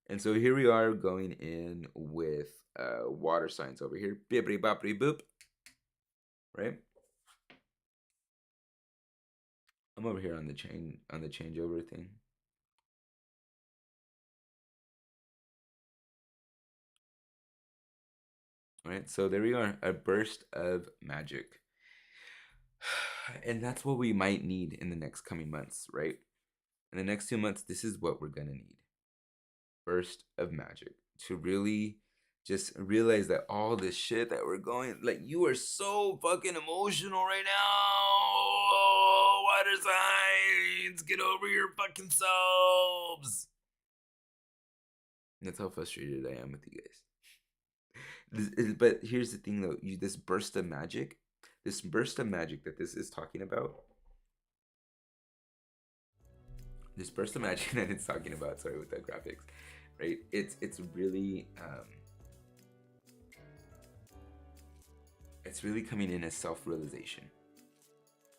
And so here we are going in with water signs over here. Bibbity boppity boop. Right? I'm over here on the changeover thing. Right? So there we are, a burst of magic. And that's what we might need in the next coming months, right? In the next 2 months, this is what we're gonna need. Burst of magic to really just realize that all this shit that we're going, like, you are so fucking emotional right now. Water signs, get over your fucking selves. That's how frustrated I am with you guys. But here's the thing though, this burst of magic, that this is talking about, this burst of magic that it's talking about, sorry with the graphics, right? It's really it's really coming in as self-realization.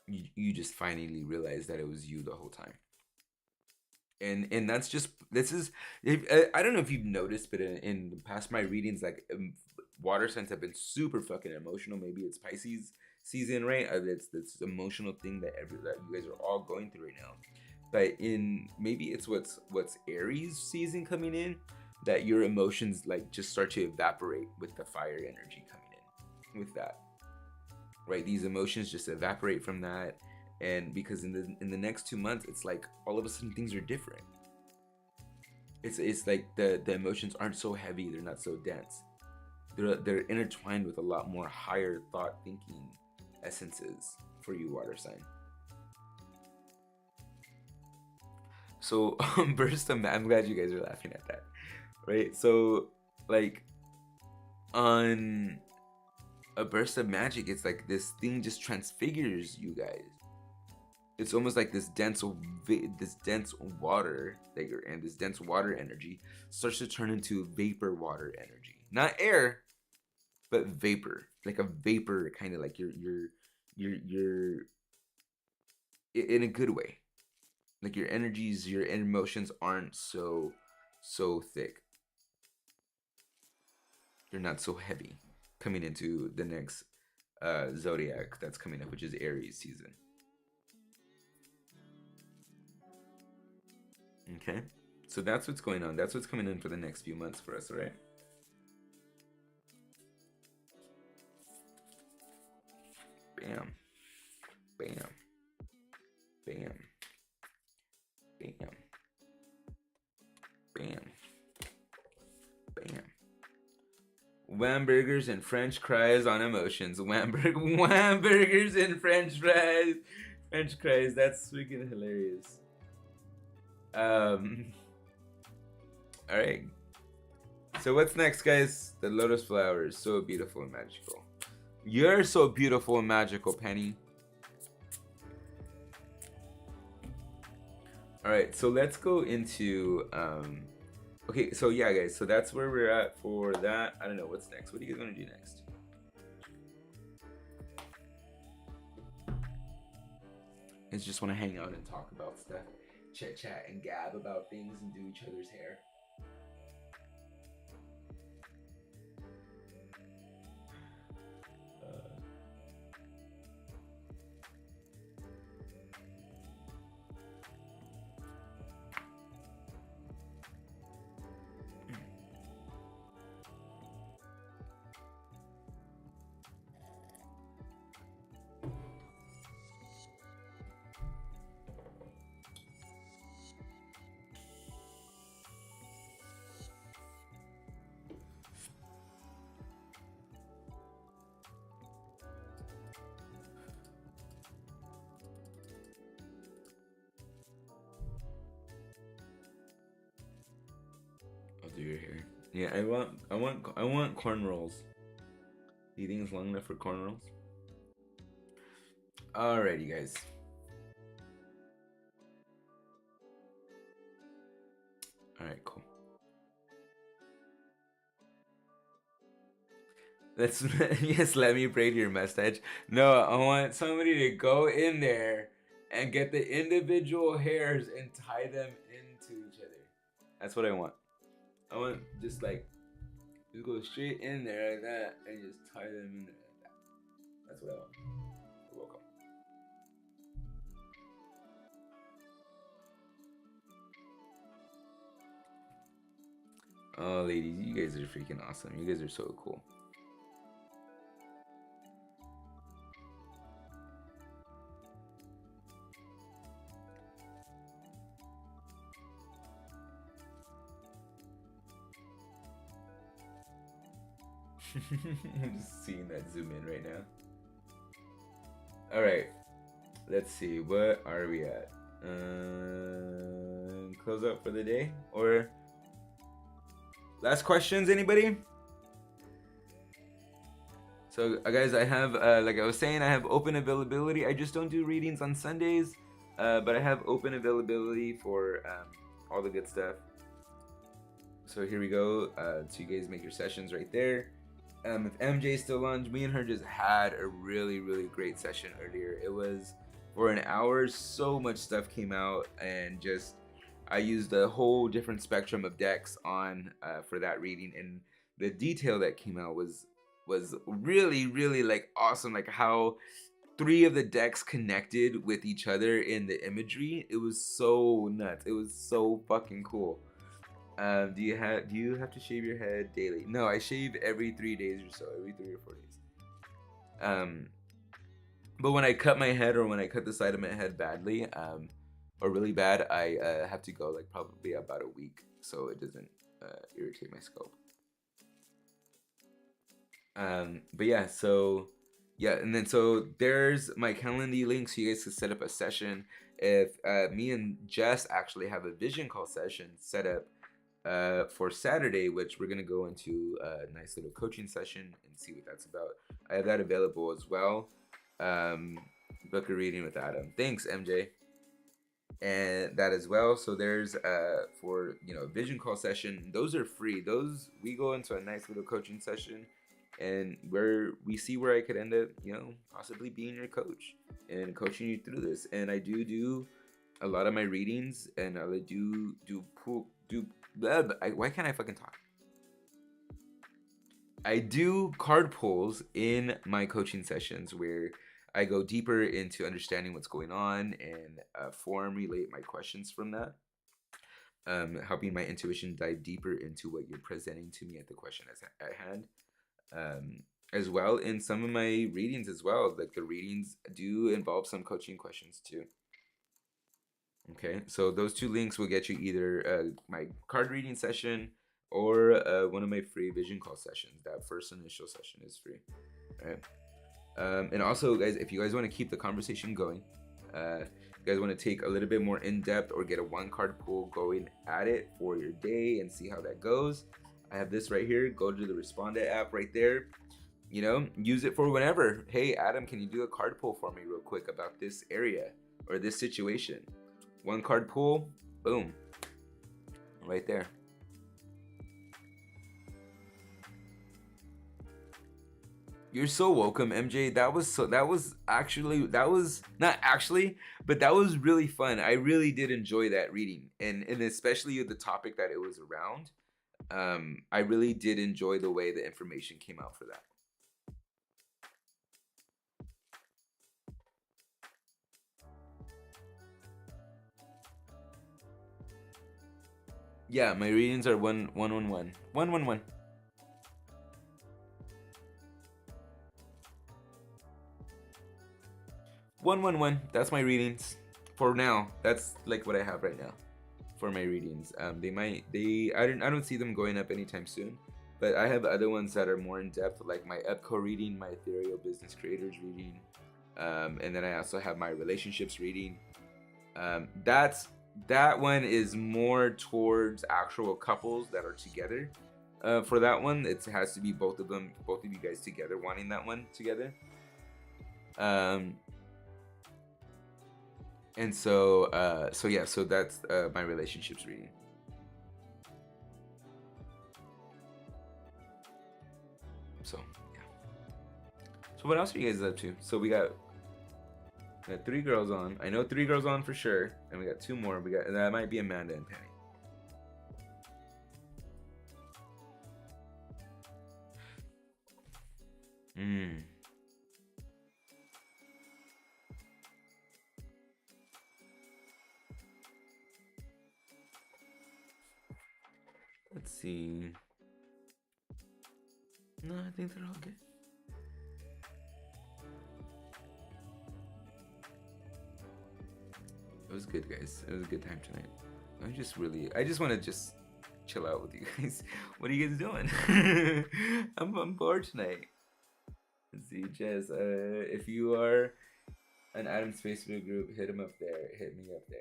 You just finally realize that it was you the whole time. And that's just, this is, I don't know if you've noticed, but in past my readings, like, water signs have been super fucking emotional. Maybe it's Pisces season, right? It's this emotional thing that you guys are all going through right now. But in maybe it's what's Aries season coming in, that your emotions like just start to evaporate with the fire energy coming in with that, right? These emotions just evaporate from that. And because in the next 2 months, it's like all of a sudden things are different. It's like the emotions aren't so heavy, they're not so dense. They're intertwined with a lot more higher thought thinking essences for you, water sign. So burst of I'm glad you guys are laughing at that, right? So like on a burst of magic, it's like this thing just transfigures you guys. It's almost like this dense water that you're in, this dense water energy starts to turn into vapor water energy, not air, but vapor, like a vapor, kind of like you're in a good way. Like your energies, your emotions aren't so thick. They're not so heavy coming into the next zodiac that's coming up, which is Aries season. Okay, so that's what's going on. That's what's coming in for the next few months for us, right? Bam, bam, bam, bam, bam, bam. Whamburgers and French fries on emotions. Whamburgers and French fries. French fries. That's freaking hilarious. All right. So what's next, guys? The lotus flowers, so beautiful and magical. You're so beautiful and magical, Penny. All right, so let's go into okay, so yeah, guys, so that's where we're at for that. I don't know what's next. What are you guys gonna do next? I just want to hang out and talk about stuff, chit chat and gab about things, and do each other's hair. I'll do your hair. Yeah, I want cornrows. Do you think it's long enough for cornrows? Alrighty, guys. Alright, cool. Let's yes, let me braid your mustache. No, I want somebody to go in there and get the individual hairs and tie them into each other. That's what I want. I want just like just go straight in there like that and just tie them in there like that. That's what I want. You're welcome. Oh, ladies, you guys are freaking awesome. You guys are so cool. I'm just seeing that zoom in right now. All right, let's see. What are we at? Close up for the day or last questions? Anybody? So guys, I have like I was saying, I have open availability. I just don't do readings on Sundays, but I have open availability for all the good stuff. So here we go. So you guys make your sessions right there. If MJ's still on, me and her just had a really great session earlier. It was for an hour. So much stuff came out, and just I used a whole different spectrum of decks on for that reading, and the detail that came out was really like awesome. Like how 3 of the decks connected with each other in the imagery. It was so nuts. It was so fucking cool. Do you have to shave your head daily? No, I shave every 3 days or so, every 3 or 4 days. But when I cut my head, or when I cut the side of my head badly, or really bad, I have to go like probably about a week, so it doesn't irritate my scalp. But yeah, so yeah, and then so there's my Calendly link, so you guys can set up a session. If me and Jess actually have a vision call session set up for Saturday, which we're gonna go into a nice little coaching session and see what that's about. I have that available as well. Book a reading with Adam. Thanks, MJ. And that as well. So there's for vision call session. Those are free. Those we go into a nice little coaching session, and where we see where I could end up, possibly being your coach and coaching you through this. And I do a lot of my readings, and I do why can't I fucking talk? I do card pulls in my coaching sessions where I go deeper into understanding what's going on and form relate my questions from that, helping my intuition dive deeper into what you're presenting to me at the question at hand. As well in some of my readings as well, like the readings do involve some coaching questions too. Okay, so those 2 links will get you either my card reading session or one of my free vision call sessions. That first initial session is free. All right. And also, guys, if you guys want to keep the conversation going, you guys want to take a little bit more in depth or get a 1-card pull going at it for your day and see how that goes, I have this right here. Go to the Respondet app right there. Use it for whenever. Hey, Adam, can you do a card pull for me real quick about this area or this situation? 1-card pull, boom, right there. You're so welcome, MJ. That was really fun. I really did enjoy that reading, and especially the topic that it was around. I really did enjoy the way the information came out for that. Yeah, my readings are 111. 111. That's my readings for now. That's like what I have right now for my readings. I don't see them going up anytime soon, but I have other ones that are more in depth, like my EPCO reading, my Ethereal Business Creators reading, and then I also have my relationships reading. That one is more towards actual couples that are together. For that one, it has to be both of you guys together, wanting that one together. And so that's my relationships reading. So yeah. So what else are you guys up to? So we got 3 girls on. I know 3 girls on for sure, and we got 2 more. That might be Amanda and Penny. Let's see. No, I think they're all good. It was good, guys. It was a good time tonight. I just want to chill out with you guys. What are you guys doing? I'm bored tonight. Let's see, Jess. If you are an Adam's Facebook group, hit him up there. Hit me up there.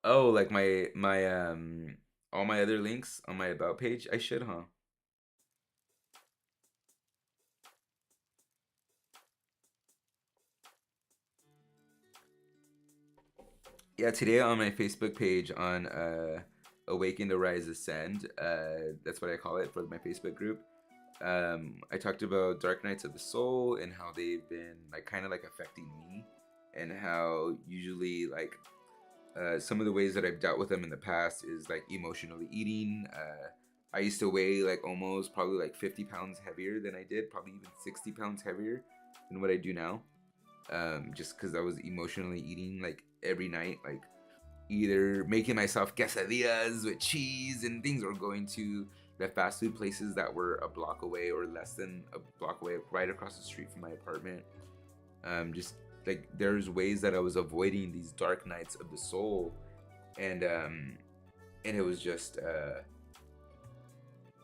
Oh, like my all my other links on my about page. I should, huh? Yeah, today on my Facebook page on Awaken to Rise Ascend, that's what I call it for my Facebook group. I talked about dark nights of the soul and how they've been like kind of like affecting me, and how usually like some of the ways that I've dealt with them in the past is like emotionally eating. I used to weigh like almost probably like 50 pounds heavier than I did, probably even 60 pounds heavier than what I do now. Just because I was emotionally eating like every night, like either making myself quesadillas with cheese and things, or going to the fast food places that were a block away or less than a block away, right across the street from my apartment. Just like there's ways that I was avoiding these dark nights of the soul, and it was just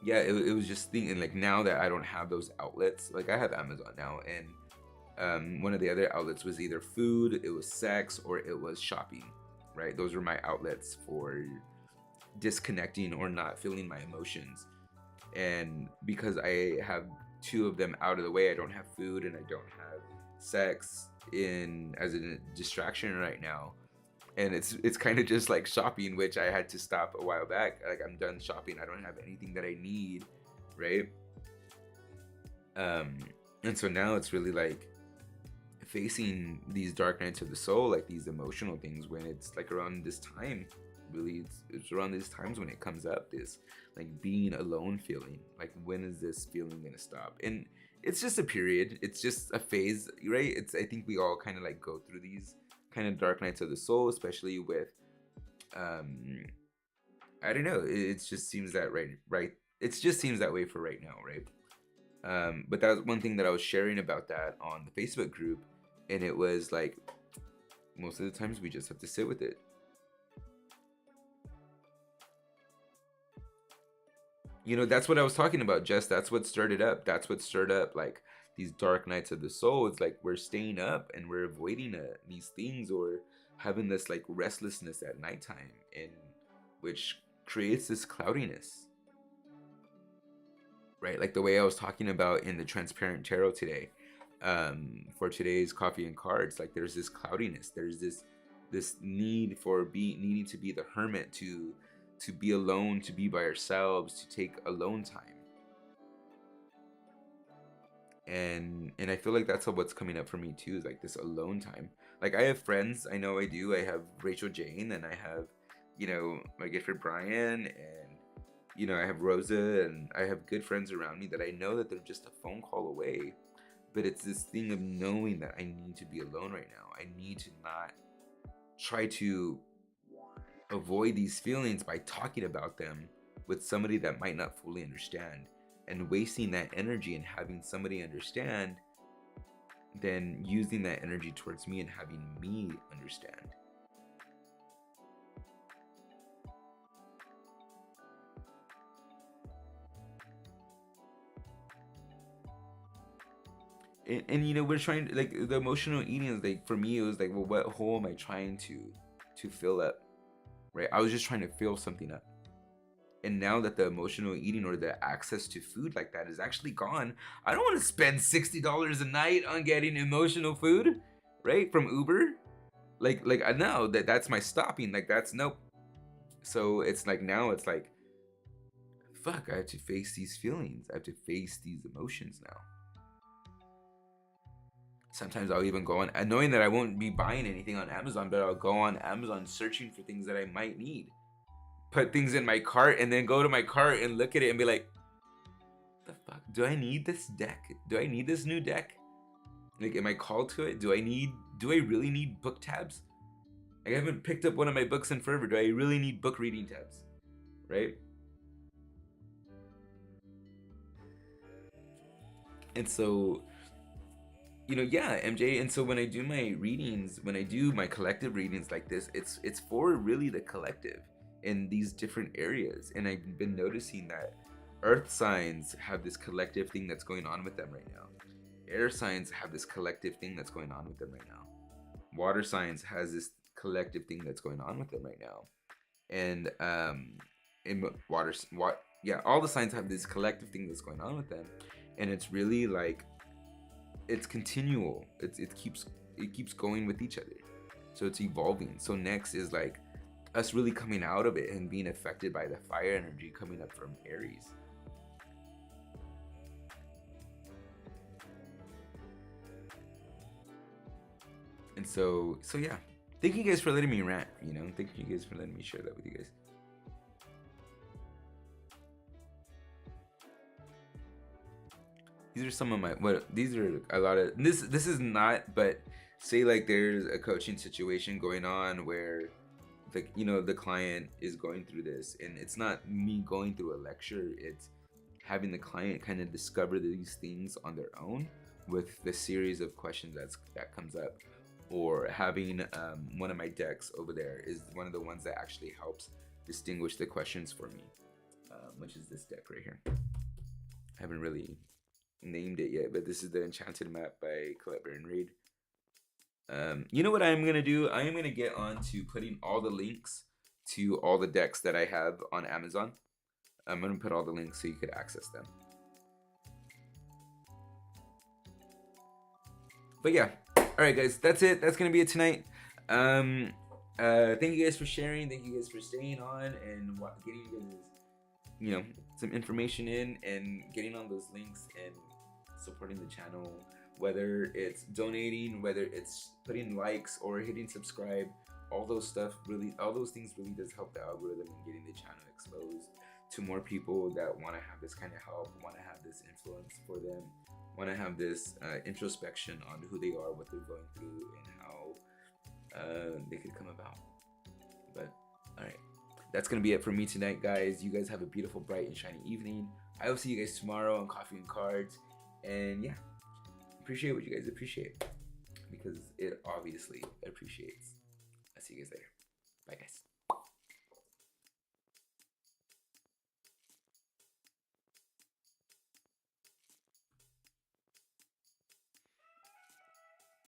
yeah, it was just thinking like now that I don't have those outlets, like I have Amazon now, and one of the other outlets was either food, it was sex, or it was shopping, right? Those were my outlets for disconnecting or not feeling my emotions. And because I have two of them out of the way, I don't have food and I don't have sex in as a distraction right now. And it's kind of just like shopping, which I had to stop a while back. Like I'm done shopping. I don't have anything that I need, right? Um, and so now it's really like facing these dark nights of the soul, like these emotional things, when it's like around this time, really it's around these times when it comes up, this like being alone feeling, like when is this feeling gonna stop? And it's just a period, it's just a phase, right? It's, I think we all kind of like go through these kind of dark nights of the soul, especially with um I don't know, it just seems that right it just seems that way for right now, right? But that was one thing that I was sharing about that on the Facebook group, and it was like most of the times we just have to sit with it. You know, that's what I was talking about, Jess. That's what started up. That's what stirred up like these dark nights of the soul. It's like we're staying up and we're avoiding these things, or having this like restlessness at nighttime, and which creates this cloudiness, right? Like the way I was talking about in the transparent tarot today, for today's coffee and cards. Like there's this cloudiness. There's this need for needing to be the hermit, to be alone, to be by ourselves, to take alone time. And I feel like that's what's coming up for me too, is like this alone time. Like I have friends, I know I do. I have Rachel Jane, and I have, you know, my good friend Brian, and you know, I have Rosa, and I have good friends around me that I know that they're just a phone call away. But it's this thing of knowing that I need to be alone right now. I need to not try to avoid these feelings by talking about them with somebody that might not fully understand, and wasting that energy and having somebody understand, then using that energy towards me and having me understand. And you know, we're trying to, like, the emotional eating is like, for me it was like, well, what hole am I trying to fill up, right? I was just trying to fill something up. And now that the emotional eating or the access to food like that is actually gone, I don't want to spend $60 a night on getting emotional food, right, from Uber. Like I know that that's my stopping. Like that's nope. So it's like now it's like, fuck, I have to face these feelings. I have to face these emotions now. Sometimes I'll even go on, knowing that I won't be buying anything on Amazon, but I'll go on Amazon searching for things that I might need. Put things in my cart, and then go to my cart and look at it and be like, the fuck? Do I need this deck? Do I need this new deck? Like, am I called to it? Do I really need book tabs? Like, I haven't picked up one of my books in forever. Do I really need book reading tabs? Right? And so you know, yeah, MJ. And so when I do my readings, when I do my collective readings like this, it's for really the collective in these different areas. And I've been noticing that earth signs have this collective thing that's going on with them right now. Air signs have this collective thing that's going on with them right now. Water signs has this collective thing that's going on with them right now. And in what yeah, all the signs have this collective thing that's going on with them. And it's really like it's continual. It keeps going with each other. So it's evolving. So next is like us really coming out of it and being affected by the fire energy coming up from Aries. And so yeah. Thank you guys for letting me rant, you know. Thank you guys for letting me share that with you guys. These are some of my these are a lot of this is not, but say like there's a coaching situation going on where the client is going through this, and it's not me going through a lecture, it's having the client kind of discover these things on their own with the series of questions that comes up, or having one of my decks over there is one of the ones that actually helps distinguish the questions for me, which is this deck right here. I haven't really named it yet, but this is the Enchanted Map by Colette and Reid. You know what I'm gonna do? I am gonna get on to putting all the links to all the decks that I have on Amazon. I'm gonna put all the links so you could access them. But yeah, all right, guys, that's it. That's gonna be it tonight. Thank you guys for sharing. Thank you guys for staying on and getting you guys, you know, some information in and getting on those links and supporting the channel, whether it's donating, whether it's putting likes or hitting subscribe. All those things really does help the algorithm in getting the channel exposed to more people that want to have this kind of help, want to have this influence for them, want to have this introspection on who they are, what they're going through, and how they could come about. But all right, that's gonna be it for me tonight, guys. You guys have a beautiful, bright, and shiny evening. I will see you guys tomorrow on Coffee and Cards. And yeah, appreciate what you guys appreciate, because it obviously appreciates.